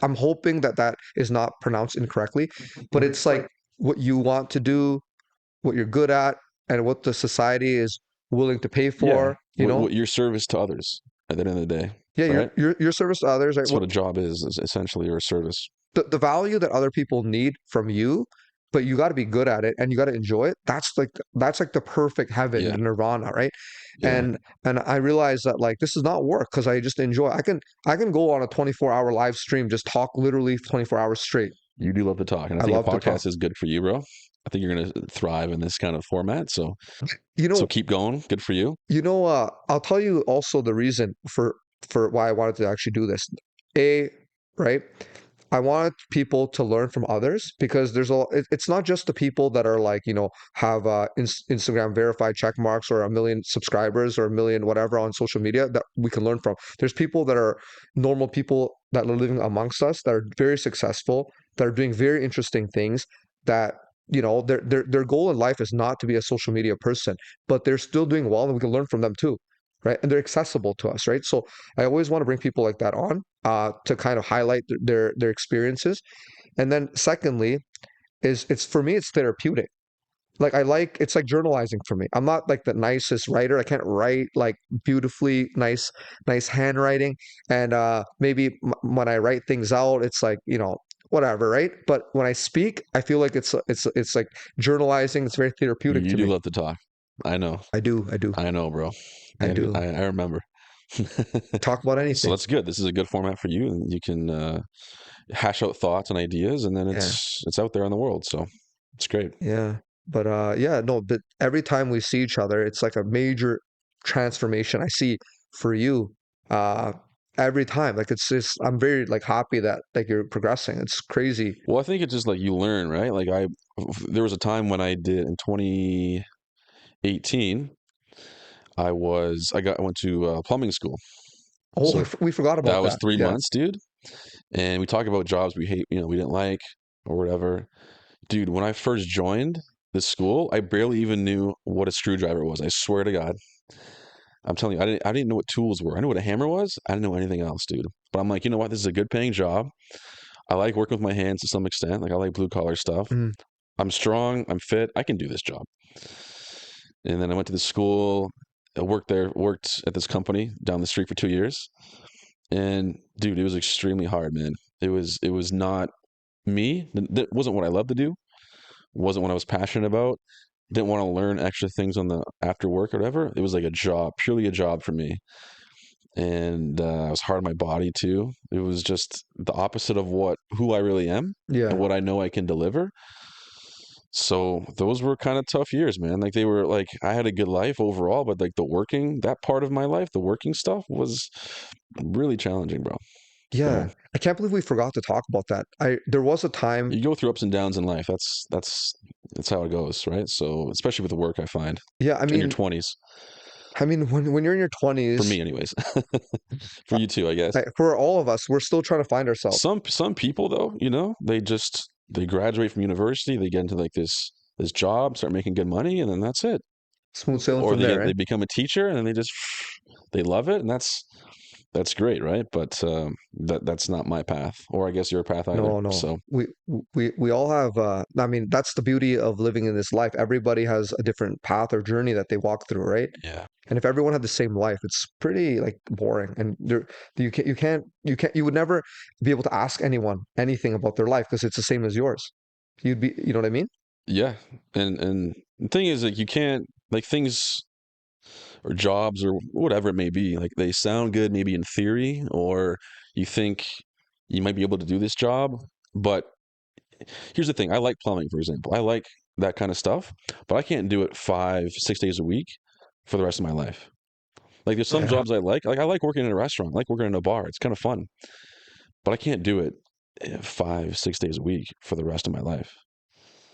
A: I'm hoping that that is not pronounced incorrectly, but it's like what you want to do, what you're good at, and what the society is willing to pay
B: yeah.
A: for, you know?
B: What your service to others at the end of the day,
A: Yeah,
B: right?
A: your service to others, right?
B: That's what a job is essentially, or a service.
A: The value that other people need from you, but you got to be good at it and you got to enjoy it. That's like the perfect heaven,
B: Yeah,
A: the nirvana, right?
B: yeah.
A: And I realized that like this is not work because I just enjoy. I can go on a 24-hour live stream, just talk literally 24 hours straight.
B: You do love to talk, and I
A: I
B: think a
A: love to talk.
B: podcast is good for you, bro. I think you're gonna thrive in this kind of format. So
A: You
B: so
A: know,
B: keep going. Good for you.
A: I'll tell you also the reason for why I wanted to actually do this. A, right? I want people to learn from others because it's not just the people that are like, have Instagram verified check marks or a million subscribers or a million whatever on social media that we can learn from. There's people that are normal people that are living amongst us that are very successful, that are doing very interesting things that their goal in life is not to be a social media person, but they're still doing well and we can learn from them too, right? And they're accessible to us, right? So I always want to bring people like that on to kind of highlight their experiences. And then secondly, is it's for me it's therapeutic. Like it's like journalizing for me. I'm not like the nicest writer. I can't write like beautifully nice handwriting. And maybe when I write things out, it's like whatever, right? But when I speak, I feel like it's like journalizing. It's very therapeutic
B: You
A: to
B: do
A: me.
B: love to talk. I know.
A: I do,
B: I know, bro.
A: I
B: And
A: do.
B: I remember.
A: Talk about
B: So
A: anything.
B: that's good. This is a good format for you, and you can hash out thoughts and ideas, and then
A: Yeah.
B: it's out there in the world. So it's great.
A: Yeah. But yeah, no, but every time we see each other, it's like a major transformation I see for you. Uh every time. Like it's just I'm very like happy that like you're progressing. It's crazy.
B: Well, I think it's just like you learn, right? There was a time when I did in 2018, I went to plumbing school.
A: Oh,
B: So
A: we forgot
B: that
A: about
B: was
A: that.
B: three
A: Yeah.
B: months, dude. And we talk about jobs we hate, we didn't like or whatever. Dude, when I first joined this school, I barely even knew what a screwdriver was. I swear to God. I'm telling you, I didn't know what tools were. I knew what a hammer was. I didn't know anything else, dude. But I'm like, you know what? This is a good paying job. I like working with my hands to some extent. Like I like blue collar stuff.
A: Mm,
B: I'm strong. I'm fit. I can do this job. And then I went to the school. I worked at this company down the street for 2 years. And dude, it was extremely hard, man. It was not me. That wasn't what I loved to do. Wasn't what I was passionate about. Didn't want to learn extra things on the after work or whatever. It was like a job, purely a job for me. And I was hard on my body too. It was just the opposite of what who I really am and
A: yeah.
B: what I know I can deliver. So those were kind of tough years, man. Like they were like I had a good life overall, but like that part of my life, the working stuff was really challenging, bro.
A: Yeah.
B: So
A: I can't believe we forgot to talk about that. There was a time,
B: you go through ups and downs in life. That's how it goes, right? So especially with the work, I find
A: yeah,
B: in your 20s,
A: when you're in your
B: for
A: 20s,
B: me, anyways. For
A: uh,
B: you too, I guess.
A: for all of us, we're still trying to find ourselves.
B: Some people though, they graduate from university, they get into like this job, start making good money, and then that's it.
A: Smooth sailing
B: Or
A: from there,
B: they
A: right?
B: become a teacher, and then they love it, and that's great, right? But that's not my path, or I guess your path either.
A: No, no.
B: So
A: We all have I mean, that's the beauty of living in this life. Everybody has a different path or journey that they walk through, right?
B: yeah,
A: And if everyone had the same life, it's pretty like boring. And you would never be able to ask anyone anything about their life because it's the same as yours. You know what I mean?
B: yeah, and the thing is like you can't like things or jobs or whatever it may be. Like they sound good maybe in theory, or you think you might be able to do this job. But here's the thing: I like plumbing, for example. I like that kind of stuff, but I can't do it 5, 6 days a week for the rest of my life. Like there's some
A: Yeah.
B: jobs I like. Like I like working in a restaurant. I like working in a bar. It's kind of fun, but I can't do it 5, 6 days a week for the rest of my life.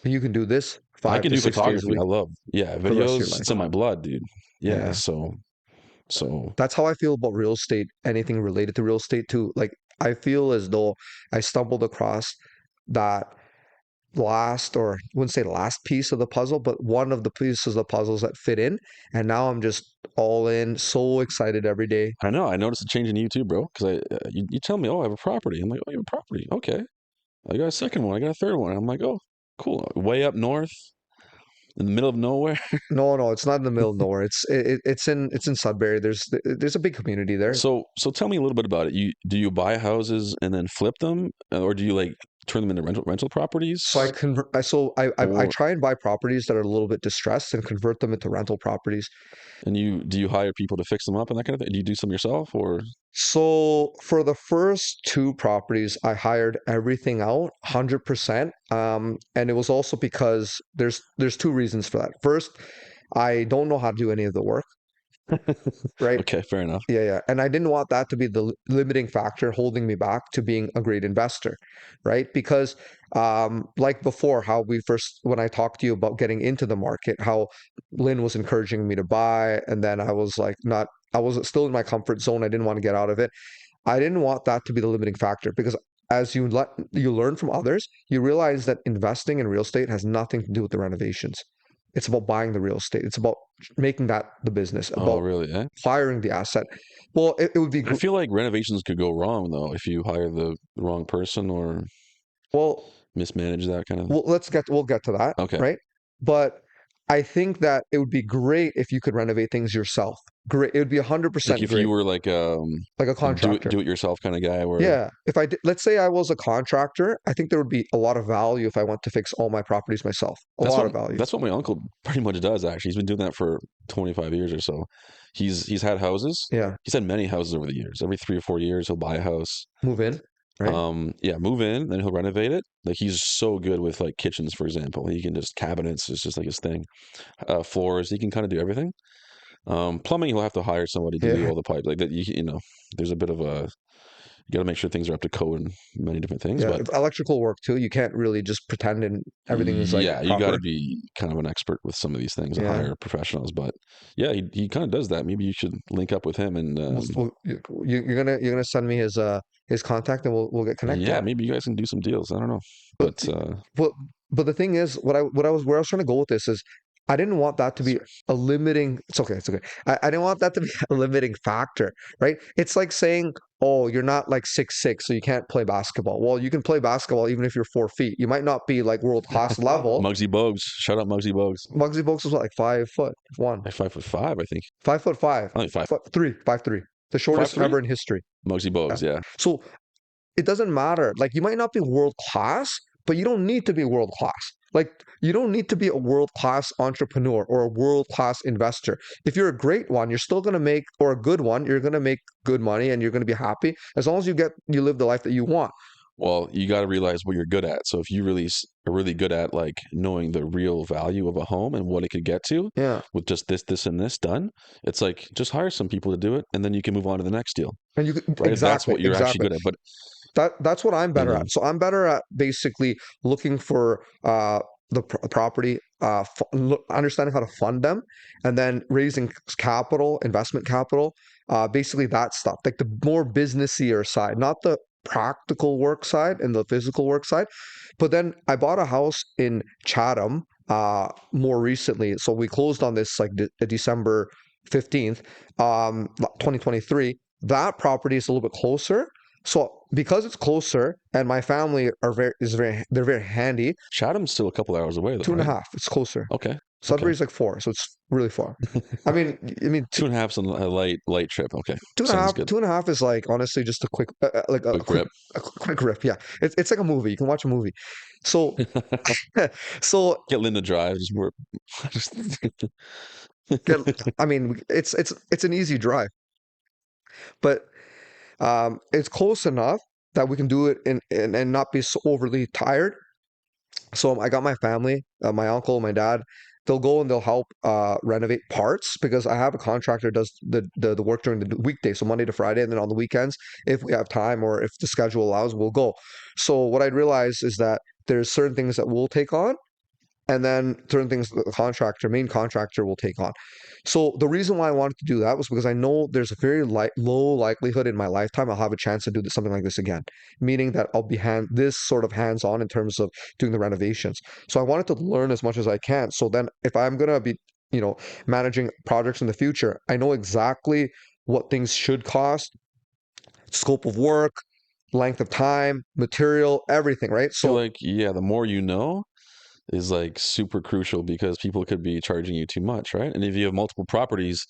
A: You can do this
B: I
A: five
B: can
A: to
B: do
A: six days a
B: photography.
A: week
B: I love, yeah,
A: for the rest of your
B: videos.
A: life.
B: It's in my blood, dude. Yeah.
A: Yeah.
B: So
A: That's how I feel about real estate, anything related to real estate too. Like I feel as though I stumbled across that last, or I wouldn't say last piece of the puzzle, but one of the pieces of the puzzles that fit in. And now I'm just all in, so excited every day.
B: I know. I noticed a change in you too, bro. Because you tell me, oh, I have a property. I'm like, oh, you have a property. Okay. I got a second one. I got a third one. I'm like, oh, cool. Way up north, in the middle of nowhere.
A: No, no, it's not in the middle of nowhere. It's in Sudbury. There's a big community there.
B: So tell me a little bit about it. You buy houses and then flip them, or do you like turn them into rental
A: So I
B: properties,
A: convert. I
B: or
A: try and buy properties that are a little bit distressed and convert them into rental properties.
B: and do you hire people to fix them up and that kind of thing? Do you do some yourself, or
A: So for the first two properties, I hired everything out 100%. And it was also because there's two reasons for that. First, I don't know how to do any of the work, right?
B: okay, fair enough.
A: Yeah, yeah. And I didn't want that to be the limiting factor holding me back to being a great investor, right? Because, like before, how we first, when I talked to you about getting into the market, how Lynn was encouraging me to buy, and then I was like, not, I was still in my comfort zone. I didn't want to get out of it. I didn't want that to be the limiting factor because as you learn from others, you realize that investing in real estate has nothing to do with the renovations. It's about buying the real estate. It's about making that the business,
B: Oh,
A: about
B: really? Eh?
A: acquiring the asset. Well, it would be
B: I feel like renovations could go wrong though if you hire the wrong person or
A: well,
B: mismanage that kind of.
A: we'll get to that,
B: Okay,
A: right? But I think that it would be great if you could renovate things yourself. Great. It would be
B: like
A: 100%
B: if you
A: great,
B: were like
A: like a
B: a do it
A: contractor.
B: do it yourself kind of guy, where
A: Yeah, if I did, let's say I was a contractor, I think there would be a lot of value if I went to fix all my properties myself. A lot of value.
B: that's what my uncle pretty much does. Actually, he's been doing that for 25 years or so. He's had houses.
A: Yeah,
B: He's had many houses over the years. Every 3 or 4 years, he'll buy a house.
A: move in, right?
B: Yeah, move in, then he'll renovate it. Like he's so good with like kitchens, for example. He can just cabinets is just like his thing. Floors, he can kind of do everything. Plumbing, he'll have to hire somebody to do
A: Yeah,
B: all the pipe. Like that, there's a bit of a you got to make sure things are up to code and many different things.
A: yeah.
B: But
A: Electrical work too. You can't really just pretend and everything is like
B: yeah, you got to
A: proper.
B: be kind of an expert with some of these things and
A: Yeah.
B: hire professionals. But yeah, he kind of does that. Maybe you should link up with him and
A: You're gonna send me his contact and we'll get connected.
B: yeah, maybe you guys can do some deals. I don't know,
A: But
B: but
A: but but the thing is, where I was trying to go with this is, I didn't want that to be
B: sorry.
A: a limiting. It's okay, it's okay. I didn't want that to be a limiting factor, right? It's like saying, oh, you're not like 6'6", so you can't play basketball. Well, you can play basketball even if you're 4 feet. You might not be like world class level.
B: Muggsy Bogues, shout out Muggsy Bogues.
A: Muggsy Bogues was what, like 5 foot one,
B: Like 5'5", I think.
A: 5 foot five,
B: I think five
A: 5'3", 5'3", the
B: five
A: shortest
B: three.
A: ever in history.
B: Muggsy
A: Yeah.
B: Bogues, yeah.
A: So it doesn't matter. Like you might not be world class, but you don't need to be world class. Like you don't need to be a world class entrepreneur or a world class investor. If you're a great one, you're still going to make, or a good one, you're going to make good money and you're going to be happy as long as you live the life that you want.
B: Well, you got to realize what you're good at. So if you really are really good at like knowing the real value of a home and what it could get to
A: Yeah.
B: with just this, and this done, it's like just hire some people to do it, and then you can move on to the next deal,
A: And
B: right? If that's
A: exactly,
B: what you're actually
A: exactly.
B: good at. But
A: That's what I'm
B: you
A: better
B: know,
A: at. So I'm better at basically looking for the property, understanding how to fund them, and then raising capital, investment capital, basically that stuff, like the more businessier side, not the practical work side and the physical work side. But then I bought a house in Chatham more recently. So we closed on this like December 15th, 2023. That property is a little bit closer. So because it's closer and my family they're very handy.
B: Chatham's still a couple hours away, though,
A: Two and a
B: right?
A: half. It's closer.
B: Okay, okay.
A: Sudbury's like 4, so it's really far. I mean,
B: 2.5's a light trip. Okay,
A: two and a
B: sounds
A: half.
B: good.
A: 2.5 is like honestly just a quick, like
B: Quick rip.
A: a quick rip. Yeah, it's like a movie. You can watch a movie. So, so
B: Get Linda Drive. Just more. Just
A: get, I mean, it's an easy drive, but it's close enough that we can do it and not be so overly tired. So I got my family, my uncle, my dad. They'll go and they'll help renovate parts because I have a contractor does the work during the weekday, so Monday to Friday, and then on the weekends, if we have time or if the schedule allows, we'll go. So what I'd realize is that there's certain things that we'll take on, and then certain things that the main contractor will take on. So the reason why I wanted to do that was because I know there's a very low likelihood in my lifetime I'll have a chance to do something like this again, meaning that I'll be this sort of hands-on in terms of doing the renovations. So I wanted to learn as much as I can. So then if I'm gonna be, you know, managing projects in the future, I know exactly what things should cost, scope of work, length of time, material, everything, right?
B: feel
A: So
B: like yeah, the more you know is like super crucial because people could be charging you too much, right? And if you have multiple properties,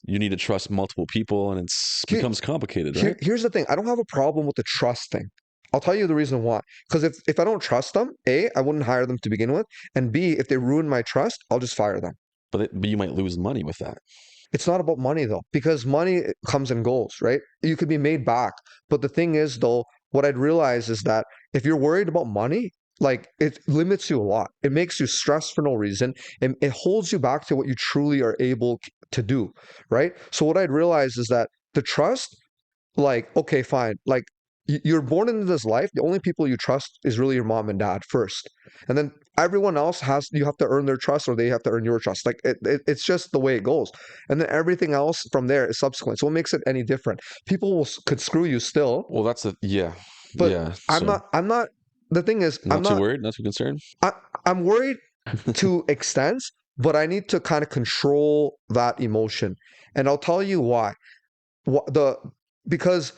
B: you need to trust multiple people, and it's
A: here,
B: becomes complicated, right?
A: here's the thing. I don't have a problem with the trust thing. I'll tell you the reason why. Because if I don't trust them, A, I wouldn't hire them to begin with. And B, if they ruin my trust, I'll just fire them.
B: But you might lose money with that.
A: It's not about money though, because money comes and goes, right? You could be made back. But the thing is, though, what I'd realize is that if you're worried about money, like it limits you a lot. It makes you stress for no reason. And it holds you back to what you truly are able to do, right? So what I'd realize is that the trust, like, okay, fine. Like you're born into this life. The only people you trust is really your mom and dad first. And then everyone else has, you have to earn their trust or they have to earn your trust. Like it's just the way it goes. And then everything else from there is subsequent. So what makes it any different? People could screw you still,
B: Well, that's the yeah,
A: but
B: yeah.
A: I'm
B: So
A: not, I'm not, the thing is, I'm
B: not too
A: not,
B: worried, not too concerned.
A: I, I'm worried to extents, but I need to kind of control that emotion. And I'll tell you why. What the because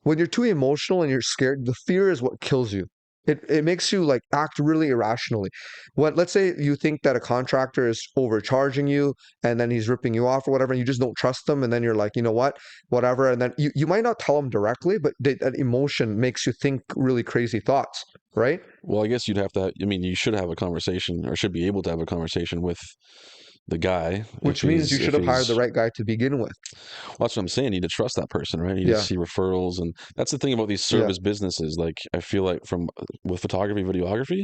A: when you're too emotional and you're scared, the fear is what kills you. It makes you like act really irrationally. When let's say you think that a contractor is overcharging you and then he's ripping you off or whatever, and you just don't trust them, and then you're like, you know what, whatever, and then you might not tell them directly, but that emotion makes you think really crazy thoughts, right?
B: Well, I guess you'd have to. I mean, you should have a conversation, or should be able to have a conversation with the guy
A: Which means you should
B: if
A: have hired the
B: he's.
A: right guy to begin with.
B: Well, that's what I'm saying. You need to trust that person, right? You need to
A: Yeah,
B: see referrals, and that's the thing about these
A: yeah,
B: service businesses. Like I feel like from with photography, videography,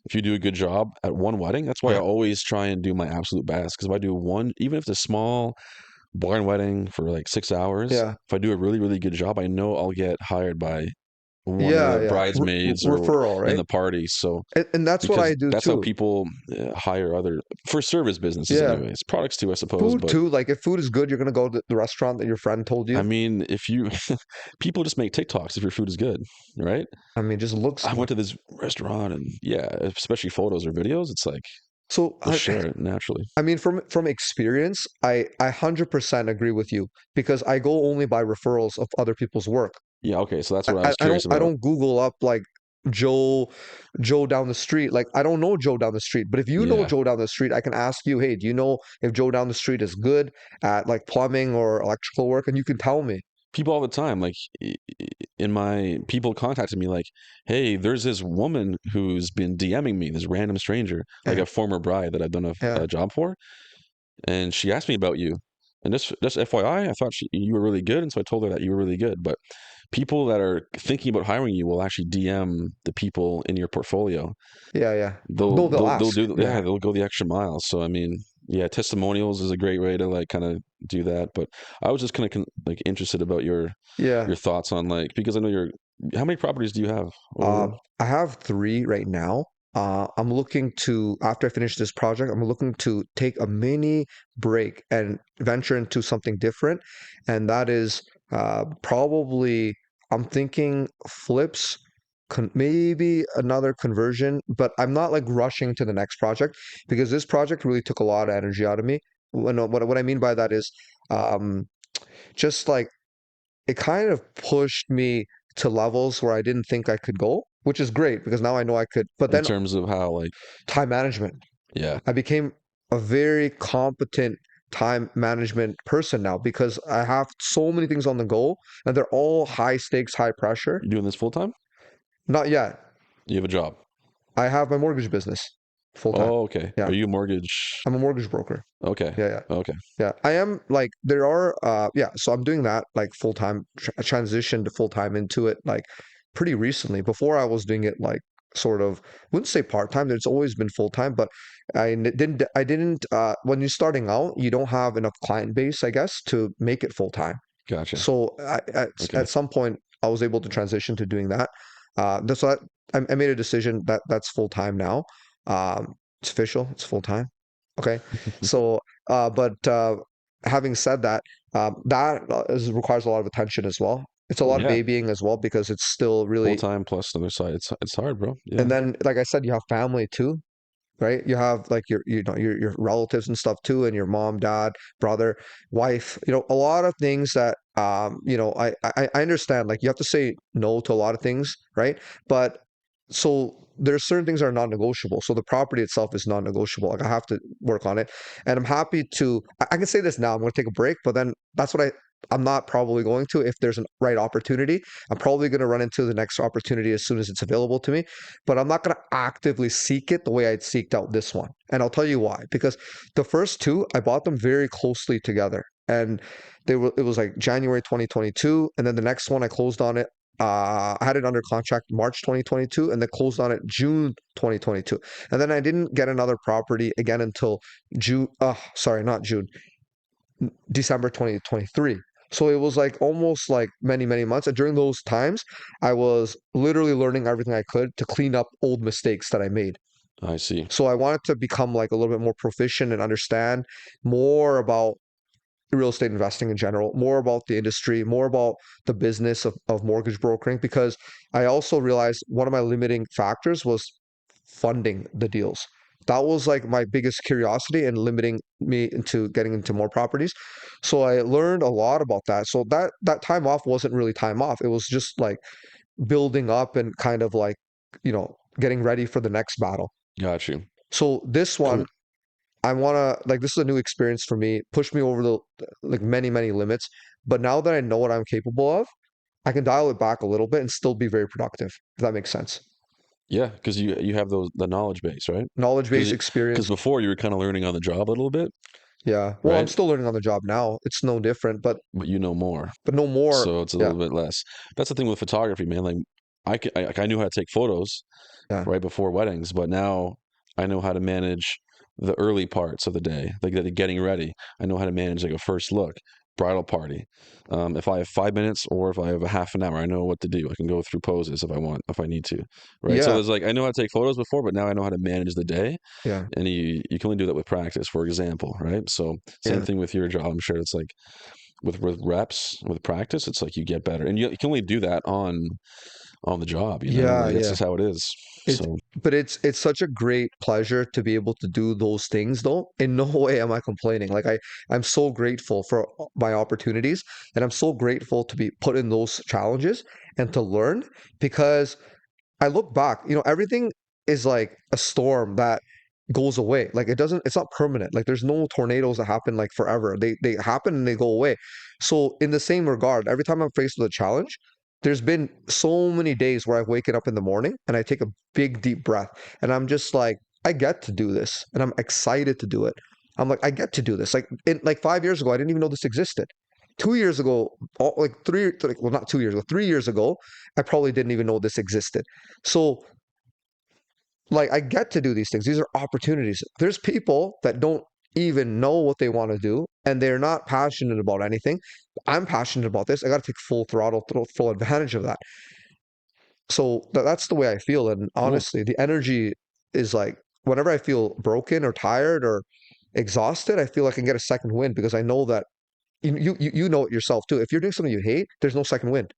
B: if you do a good job at one wedding, that's why I
A: yeah,
B: always try and do my absolute best. Because if I do one, even if it's a small barn wedding for like 6 hours,
A: yeah,
B: if I do a really really good job, I know I'll get hired by one of
A: yeah,
B: the
A: yeah.
B: bridesmaids or
A: Referral,
B: in
A: right?
B: the party. So
A: And that's what
B: because
A: I do
B: that's how
A: too.
B: people hire other for service businesses,
A: Yeah.
B: anyways. Products too, I suppose.
A: Food
B: But
A: too, like if food is good, you're gonna go to the restaurant that your friend told
B: I
A: you.
B: mean, if you people just make TikToks if your food is good, right?
A: I mean, it just looks
B: I
A: good.
B: went to this restaurant and yeah, especially photos or videos, it's like
A: So
B: they'll share it naturally.
A: I mean, from experience, I 100% agree with you because I go only by referrals of other people's work.
B: Yeah, okay, so that's what I was
A: I
B: curious
A: I
B: about.
A: don't Google up like Joe Joe down the street. Like I don't know Joe down the street, but if you know
B: Yeah.
A: Joe down the street, I can ask you, hey, do you know if Joe down the street is good at like plumbing or electrical work? And you can tell me.
B: People all the time, like in my people contacted me like, hey, there's this woman who's been DMing me, this random stranger, like
A: Yeah,
B: a former bride that I've done
A: yeah,
B: a job for. And she asked me about you. And just FYI, I thought you were really good, and so I told her that you were really good. But people that are thinking about hiring you will actually DM the people in your portfolio.
A: yeah, yeah.
B: They'll
A: No, they'll
B: they'll they'll
A: ask.
B: do
A: Yeah,
B: yeah, they'll go the extra mile. So I mean, yeah, testimonials is a great way to like kind of do that. But I was just kind of like interested about
A: yeah.
B: your thoughts on like because I know you're how many properties do you have overall?
A: I have three right now. I'm looking to, after I finish this project, I'm looking to take a mini break and venture into something different. And that is probably, I'm thinking flips, maybe another conversion, but I'm not like rushing to the next project because this project really took a lot of energy out of me. What I mean by that is um, just like it kind of pushed me to levels where I didn't think I could go, which is great because now I know I could. But
B: In
A: then
B: terms of how like
A: time management,
B: yeah,
A: I became a very competent time management person now because I have so many things on the go and they're all high stakes, high pressure.
B: you're doing this full time?
A: Not yet.
B: You have a job.
A: I have my mortgage business full time.
B: Oh, okay.
A: Yeah.
B: Are you mortgage?
A: I'm a mortgage broker.
B: Okay.
A: Yeah, yeah.
B: Okay.
A: Yeah, I am like there are yeah, so I'm doing that like full time transition to full time into it like pretty recently. Before I was doing it like sort of wouldn't say part time, it's always been full time, but I didn't when you're starting out, you don't have enough client base, I guess, to make it full time.
B: Gotcha.
A: So
B: Okay.
A: at some point I was able to transition to doing that. That's what I made a decision that that's full time now. It's official, it's full time. Okay. So, but having said that, requires a lot of attention as well. It's a lot of
B: Yeah.
A: babying as well because it's still
B: Full
A: really,
B: time plus another side. It's hard, bro.
A: and
B: Yeah.
A: then like I said, you have family too, right? You have like your relatives and stuff too, and your mom, dad, brother, wife. A lot of things that I understand. Like you have to say no to a lot of things, right? But so there's certain things that are non-negotiable. So the property itself is non-negotiable. Like I have to work on it, and I'm happy to. I can say this now. I'm going to take a break, but then that's what I'm not probably going to if there's a right opportunity. I'm probably going to run into the next opportunity as soon as it's available to me, but I'm not going to actively seek it the way I'd seeked out this one. And I'll tell you why. Because the first two, I bought them very closely together. And it was like January 2022. And then the next one I closed on it. I had it under contract March 2022 and then closed on it June 2022. And then I didn't get another property again until June. Sorry, not June, December 2023. So it was like almost like many, many months. And during those times, I was literally learning everything I could to clean up old mistakes that I made.
B: I see.
A: So I wanted to become like a little bit more proficient and understand more about real estate investing in general, more about the industry, more about the business of mortgage brokering, because I also realized one of my limiting factors was funding the deals. That was like my biggest curiosity and limiting me into getting into more properties. So I learned a lot about that. So that time off wasn't really time off. It was just like building up and kind of like, getting ready for the next battle.
B: Got you.
A: So this
B: Cool.
A: one, I want to like this is a new experience for me, push me over the like many, many limits. But now that I know what I'm capable of, I can dial it back a little bit and still be very productive, if that makes sense.
B: Yeah, because you have the knowledge base, right?
A: Knowledge base
B: Because
A: experience.
B: before you were kind of learning on the job a little bit,
A: Yeah. Well, I'm
B: right?
A: still learning on the job now. It's no different, but
B: But you know more,
A: no more.
B: so it's a
A: Yeah.
B: little bit less. That's the thing with photography, man. Like I knew how to take photos
A: Yeah.
B: right before weddings, but now I know how to manage the early parts of the day, like the getting ready. I know how to manage like a first look, bridal party. If I have 5 minutes or if I have a half an hour, I know what to do. I can go through poses if I want, if I need to, right? So
A: Yeah.
B: there's like I know how to take photos before, but now I know how to manage the day,
A: Yeah.
B: and you can only do that with practice, for example, right? So same
A: Yeah.
B: thing with your job. I'm sure it's like with reps, with practice, it's like you get better, and you can only do that on the job.
A: Yeah.
B: Like that's
A: Yeah.
B: just how it is.
A: It,
B: So
A: but it's such a great pleasure to be able to do those things though. In no way am I complaining. Like I'm so grateful for my opportunities and I'm so grateful to be put in those challenges and to learn because I look back, everything is like a storm that goes away. Like it's not permanent. Like there's no tornadoes that happen like forever. They happen and they go away. So in the same regard, every time I'm faced with a challenge, there's been so many days where I've waken up in the morning and I take a big deep breath and I'm just like, I get to do this and I'm excited to do it. I'm like, I get to do this. Like 5 years ago, I didn't even know this existed. 2 years ago, well, not 2 years ago, 3 years ago, I probably didn't even know this existed. So like I get to do these things. These are opportunities. There's people that don't even know what they want to do and they're not passionate about anything. I'm passionate about this. I got to take full throttle, full advantage of that. So that's the way I feel. And
B: well,
A: honestly, the energy is like whenever I feel broken or tired or exhausted, I feel like I can get a second wind because I know that you know it yourself too. If you're doing something you hate, there's no second wind.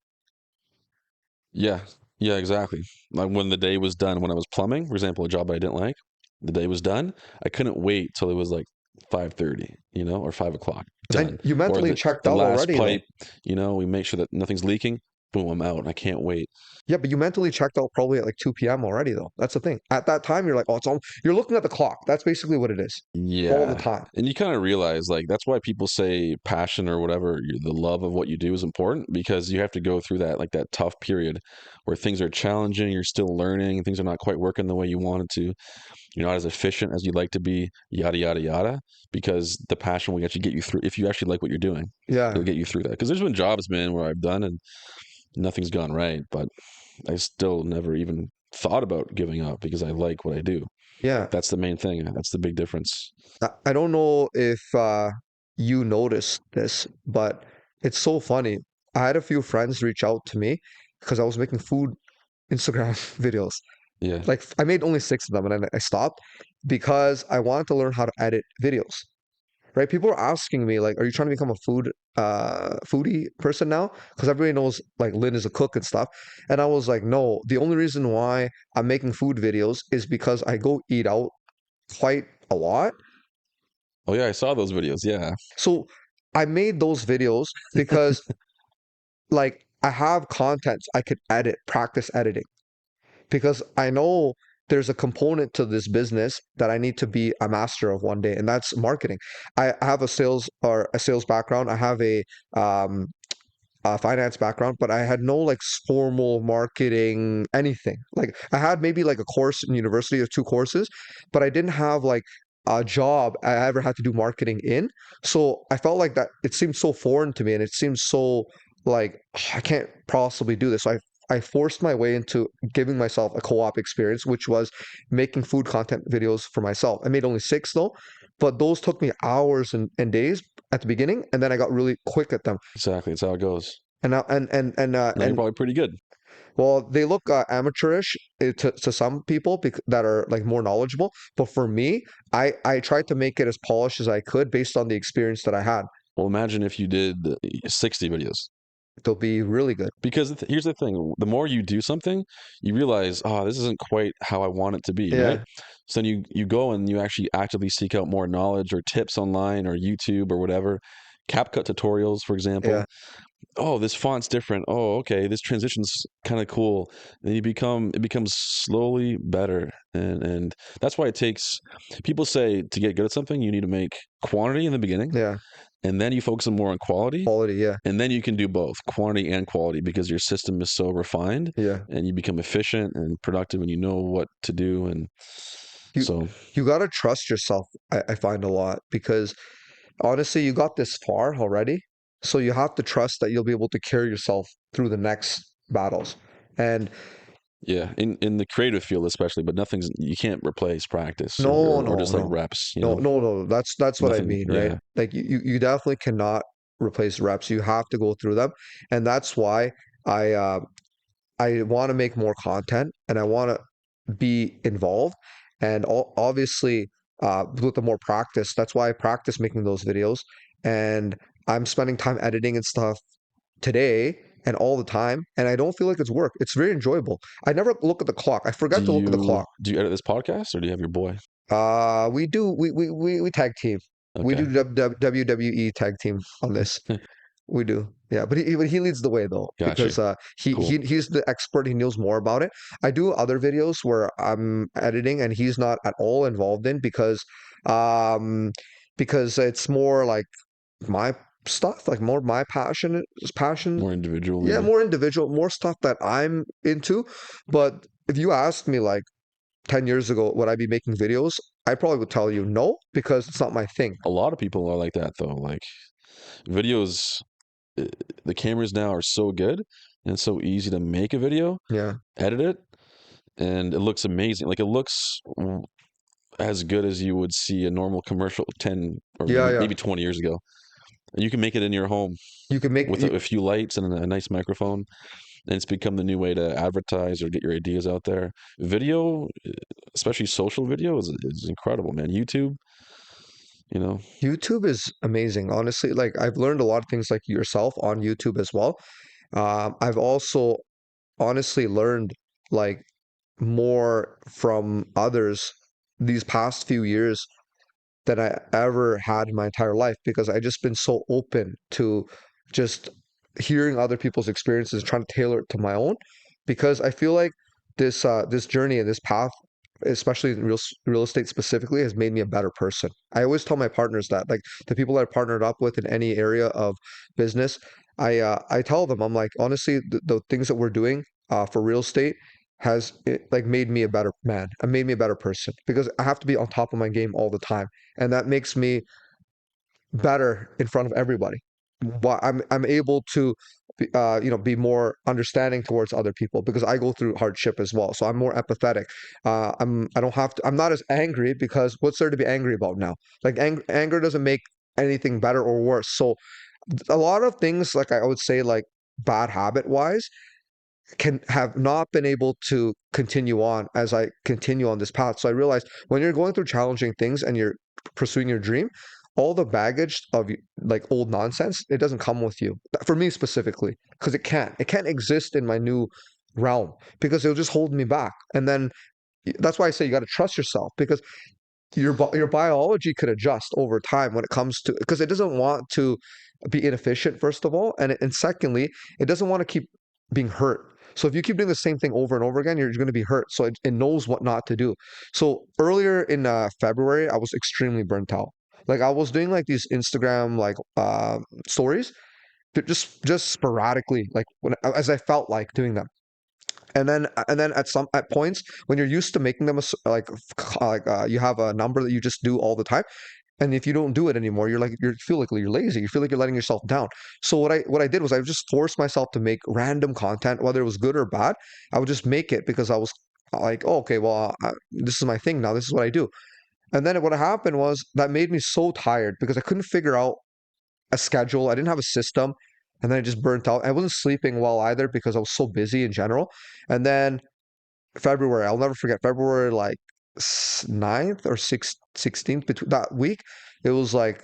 B: yeah, yeah, exactly. Like when the day was done, when I was plumbing, for example, a job I didn't like, the day was done. I couldn't wait till it was like 5:30, or 5 o'clock.
A: But then
B: Done.
A: you
B: Or
A: mentally
B: the
A: checked
B: the
A: out
B: last
A: already though.
B: pipe, we make sure that nothing's leaking. Boom, I'm out. I can't wait.
A: Yeah, but you mentally checked out probably at like 2 p.m. already, though. That's the thing. At that time, you're like, oh, you're looking at the clock. That's basically what it is all the
B: Yeah.
A: time.
B: And you kind of realize like that's why people say passion or whatever, the love of what you do is important because you have to go through that like that tough period where things are challenging, you're still learning, things are not quite working the way you wanted to. You're not as efficient as you'd like to be, yada yada yada, because the passion will actually get you through if you actually like what you're doing. It'll
A: Yeah,
B: get you through that. Because there's been jobs, man, where I've done and nothing's gone right, but I still never even thought about giving up because I like what I do.
A: yeah.
B: That's the main thing. That's the big difference.
A: I don't know if you noticed this, but it's so funny. I had a few friends reach out to me because I was making food Instagram videos.
B: Yeah.
A: Like I made only six of them, and then I stopped because I wanted to learn how to edit videos. Right? People are asking me like, "Are you trying to become a foodie person now?" Because everybody knows like Lynn is a cook and stuff. And I was like, "No, the only reason why I'm making food videos is because I go eat out quite a lot.
B: Oh yeah, I saw those videos. Yeah.
A: So I made those videos because like I have content I could edit, practice editing because I know there's a component to this business that I need to be a master of one day, and that's marketing. I have a sales background. I have um, a finance background, but I had no like formal marketing anything. Like I had maybe like a course in university or two courses, but I didn't have like a job I ever had to do marketing in. So I felt like that it seemed so foreign to me, and it seemed so like I can't possibly do this. So I forced my way into giving myself a co-op experience, which was making food content videos for myself. I made only six though, but those took me hours and days at the beginning, and then I got really quick at them.
B: Exactly. That's how it goes.
A: And now
B: Now you're probably pretty good.
A: well, they look amateurish to some people that are like more knowledgeable. But for me, I tried to make it as polished as I could based on the experience that I had.
B: Well, imagine if you did 60 videos.
A: They'll be really good.
B: Because here's the thing, the more you do something, you realize, oh, this isn't quite how I want it to be, right?
A: Yeah,
B: So then you go and you actually actively seek out more knowledge or tips online or YouTube or whatever. CapCut tutorials, for
A: yeah.
B: example. Oh, this font's different. Oh, okay, this transition's kind of cool. Then it becomes slowly better. And that's why it takes, people say to get good at something, you need to make quantity in the beginning,
A: Yeah,
B: and then you focus on more on quality,
A: quality. Yeah,
B: and then you can do both quantity and quality because your system is so refined
A: yeah.
B: and you become efficient and productive and you know what to do. And
A: You
B: so,
A: you gotta trust yourself. I find a lot because honestly, you got this far already, so you have to trust that you'll be able to carry yourself through the next battles. And
B: yeah, in the creative field especially, but nothing's, you can't replace practice
A: no,
B: or
A: no,
B: just like
A: no,
B: reps, you
A: no,
B: know,
A: no, no. That's what I
B: nothing.
A: mean, right?
B: Yeah.
A: Like you definitely cannot replace reps. You have to go through them, and that's why I uh, I want to make more content and I want to be involved. And obviously, with the more practice, that's why I practice making those videos. And I'm spending time editing and stuff today and all the time. And I don't feel like it's work. It's very enjoyable. I never look at the clock. I
B: Do
A: forget to look at the
B: you
A: clock.
B: do you edit this podcast or do you have your boy?
A: We do. We tag team. We do
B: Okay.
A: WWE tag team on this. We do. Yeah, but he leads the way though
B: Gotcha.
A: because he's the expert. He knows more about it. I do other videos where I'm editing and he's not at all involved in um because it's more like my stuff, like more my passion.
B: More individual
A: Yeah,
B: maybe.
A: more individual, more stuff that I'm into. But if you asked me like 10 years ago, would I be making videos? I probably would tell you no because it's not my thing.
B: A lot of people are like that though. Like videos, uh, the cameras now are so good and so easy to make a video,
A: Yeah.
B: edit it, and it looks amazing. Like it looks as good as you would see a normal commercial 10 or
A: Yeah,
B: maybe
A: yeah.
B: 20 years ago. And you can make it in your home
A: You can make
B: with a few lights and a nice microphone, and it's become the new way to advertise or get your ideas out there. Video, especially social video, is incredible, man. YouTube, you know,
A: YouTube is amazing, honestly. Like I've learned a lot of things like yourself on YouTube as well. I've also honestly learned like more from others these past few years than I ever had in my entire life because I just been so open to just hearing other people's experiences, trying to tailor it to my own. Because I feel like this journey and this path, especially in real estate specifically, has made me a better person. I always tell my partners that, like the people that I partnered up with in any area of business, I tell them I'm like honestly the things that we're doing for real estate has like made me a better man. It made me a better person because I have to be on top of my game all the time, and that makes me better in front of everybody. I'm able to be more understanding towards other people because I go through hardship as well. So I'm more empathetic. I don't have to. I'm not as angry because what's there to be angry about now? Like anger doesn't make anything better or worse. So a lot of things, like I would say, like bad habit wise can have not been able to continue on as I continue on this path. So I realized when you're going through challenging things and you're pursuing your dream, all the baggage of like old nonsense, it doesn't come with you. For me specifically, because it can't. It can't exist in my new realm because it'll just hold me back. And then that's why I say you got to trust yourself because your biology could adjust over time when it comes to because it doesn't want to be inefficient first of all and secondly it doesn't want to keep being hurt So if you keep doing the same thing over and over again, you're going to be hurt. So it knows what not to do. So earlier in February, I was extremely burnt out. Like I was doing like these Instagram like stories, just sporadically, like when as I felt like doing them. And then at points when you're used to making them you have a number that you just do all the time, and if you don't do it anymore, you feel like you're lazy. You feel like you're letting yourself down. So what I did was I just forced myself to make random content, whether it was good or bad. I would just make it because I was like, oh, okay, well, this is my thing now. This is what I do. And then what happened was that made me so tired because I couldn't figure out a schedule. I didn't have a system. And then I just burnt out. I wasn't sleeping well either because I was so busy in general. And then February, I'll never forget February like 9th or 16th between that week. It was like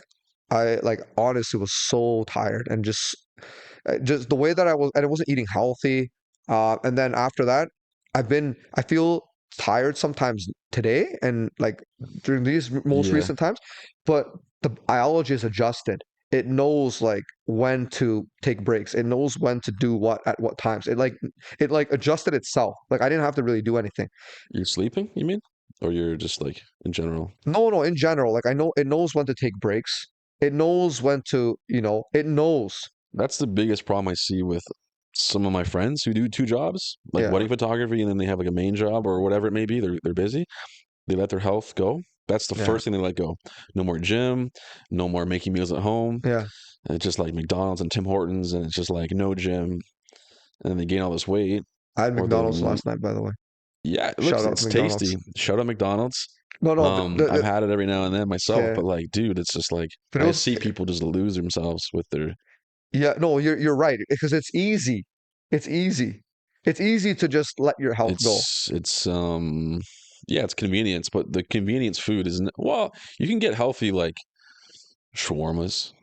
A: I like honestly was so tired and just the way that I was, and I wasn't eating healthy. And then after that, I feel tired sometimes today and like during these most
B: Yeah,
A: recent times, but the biology is adjusted. It knows like when to take breaks. It knows when to do what at what times. It like adjusted itself. Like I didn't have to really do anything.
B: you're sleeping, you mean? Or you're just like in general?
A: No, no, in general, like I know it knows when to take breaks. It knows when to, it knows.
B: That's the biggest problem I see with some of my friends who do two jobs, like
A: Yeah,
B: wedding photography, and then they have like a main job or whatever it may be. They're busy. They let their health go. That's the
A: yeah,
B: first thing they let go. No more gym, no more making meals at home.
A: yeah.
B: And it's just like McDonald's and Tim Hortons, and it's just like no gym, and then they gain all this weight,
A: I had
B: or they
A: McDonald's last night, by the way.
B: yeah, it looks
A: Shout out to
B: it's tasty.
A: McDonald's.
B: Shout out McDonald's.
A: No, no,
B: I've had it every now and then myself,
A: yeah,
B: but like, dude, it's just like
A: but it
B: I
A: was,
B: see people just lose themselves with their.
A: yeah, no, you're right because it's easy. It's easy. It's easy to just let your health go.
B: It's yeah, it's convenience, but the convenience food isn't. Well, you can get healthy like shawarmas.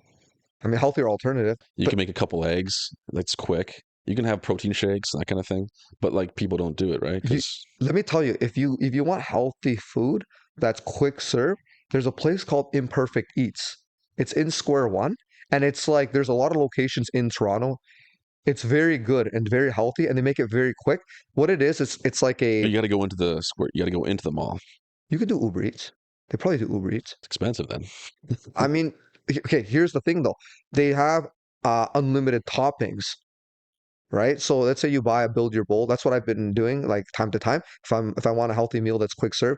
A: I mean, healthier alternative,
B: You
A: but
B: can make a couple eggs. That's quick. You can have protein shakes, that kind of thing. But like people don't do it, right?
A: you,
B: Because
A: let me tell you, if you want healthy food that's quick serve, there's a place called Imperfect Eats. It's in Square One, and it's like there's a lot of locations in Toronto. It's very good and very healthy, and they make it very quick. What it is, it's like
B: you got to go into the square. You got to go into the mall.
A: you could do Uber Eats. They probably do Uber Eats.
B: It's expensive then.
A: I mean, okay, here's the thing though. They have unlimited toppings, right? So let's say you buy a build your bowl. That's what I've been doing like time to time. If I want a healthy meal that's quick serve,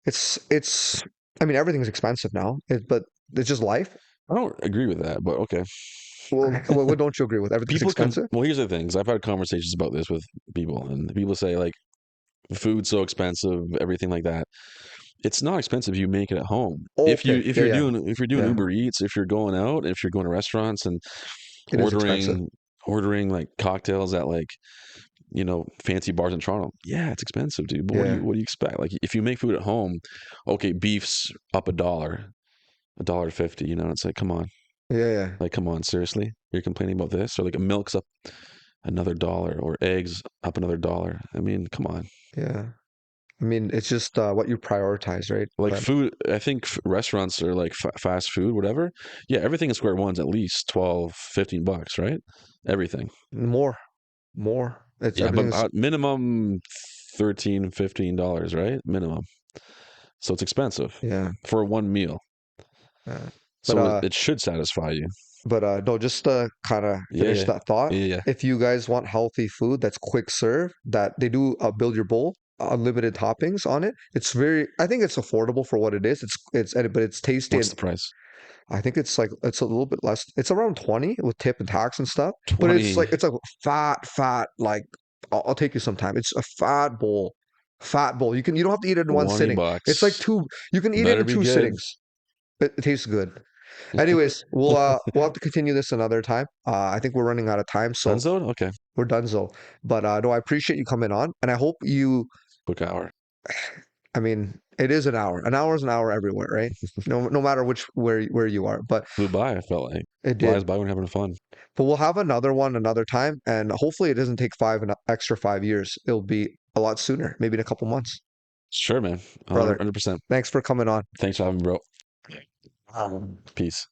A: it's I mean everything's expensive now. But it's just life.
B: I don't agree with that, but okay.
A: Well, what don't you agree with? Everything's
B: People can.
A: expensive?
B: Well, here's the thing: 'cause I've had conversations about this with people, and people say like food's so expensive, everything like that. It's not expensive. You make it at home. If you
A: Okay,
B: if
A: yeah,
B: you're
A: yeah,
B: doing if you're doing
A: yeah.
B: Uber Eats, if you're going out, if you're going to restaurants and
A: It is expensive.
B: ordering ordering like cocktails at like fancy bars in Toronto, yeah, it's expensive, dude. But
A: Yeah,
B: what do you expect? Like if you make food at home, okay, beef's up $1.50. It's like
A: yeah, yeah,
B: come on, seriously, you're complaining about this, or like a milk's up another dollar, or eggs up another dollar. I mean, come on.
A: yeah. I mean, it's just what you prioritize, right?
B: Like
A: But
B: food, I think restaurants are like fast food, whatever. Yeah, everything in Square One's at least 12, $15, right? Everything.
A: more, more. It's
B: Yeah, but
A: everything's
B: minimum 13, $15, right? Minimum. So it's expensive
A: yeah.
B: for one meal.
A: Yeah. But
B: So it should satisfy you.
A: no, just to kind of
B: Yeah,
A: finish
B: yeah,
A: that thought,
B: yeah, yeah.
A: if you guys want healthy food that's quick serve, that they do build your bowl, unlimited toppings on it. I think it's affordable for what it is. But it's tasty
B: What's
A: and
B: the price?
A: I think it's a little bit less. It's around 20 with tip and tax and stuff. But
B: 20,
A: it's like fat, like I'll take you sometime. It's a fat bowl. Fat bowl. You don't have to eat it in one
B: 20
A: sitting. It's like
B: bucks.
A: you can eat it
B: Better
A: in
B: be
A: two
B: good.
A: sittings. It tastes good. Anyways, we'll have to continue this another time. I think we're running out of time, so
B: Dunzo? Okay.
A: we're done. So, but no, I appreciate you coming on, and I hope you.
B: Quick hour.
A: I mean, it is an hour. An hour is an hour everywhere, right? No matter where you are, but
B: Flew by, I felt like.
A: it
B: Flies
A: did.
B: by when having fun.
A: But we'll have another one another time, and hopefully it doesn't take extra 5 years. It'll be a lot sooner, maybe in a couple months,
B: Sure, man.
A: brother.
B: 100%.
A: Thanks for coming on.
B: Thanks for having me, bro. Peace.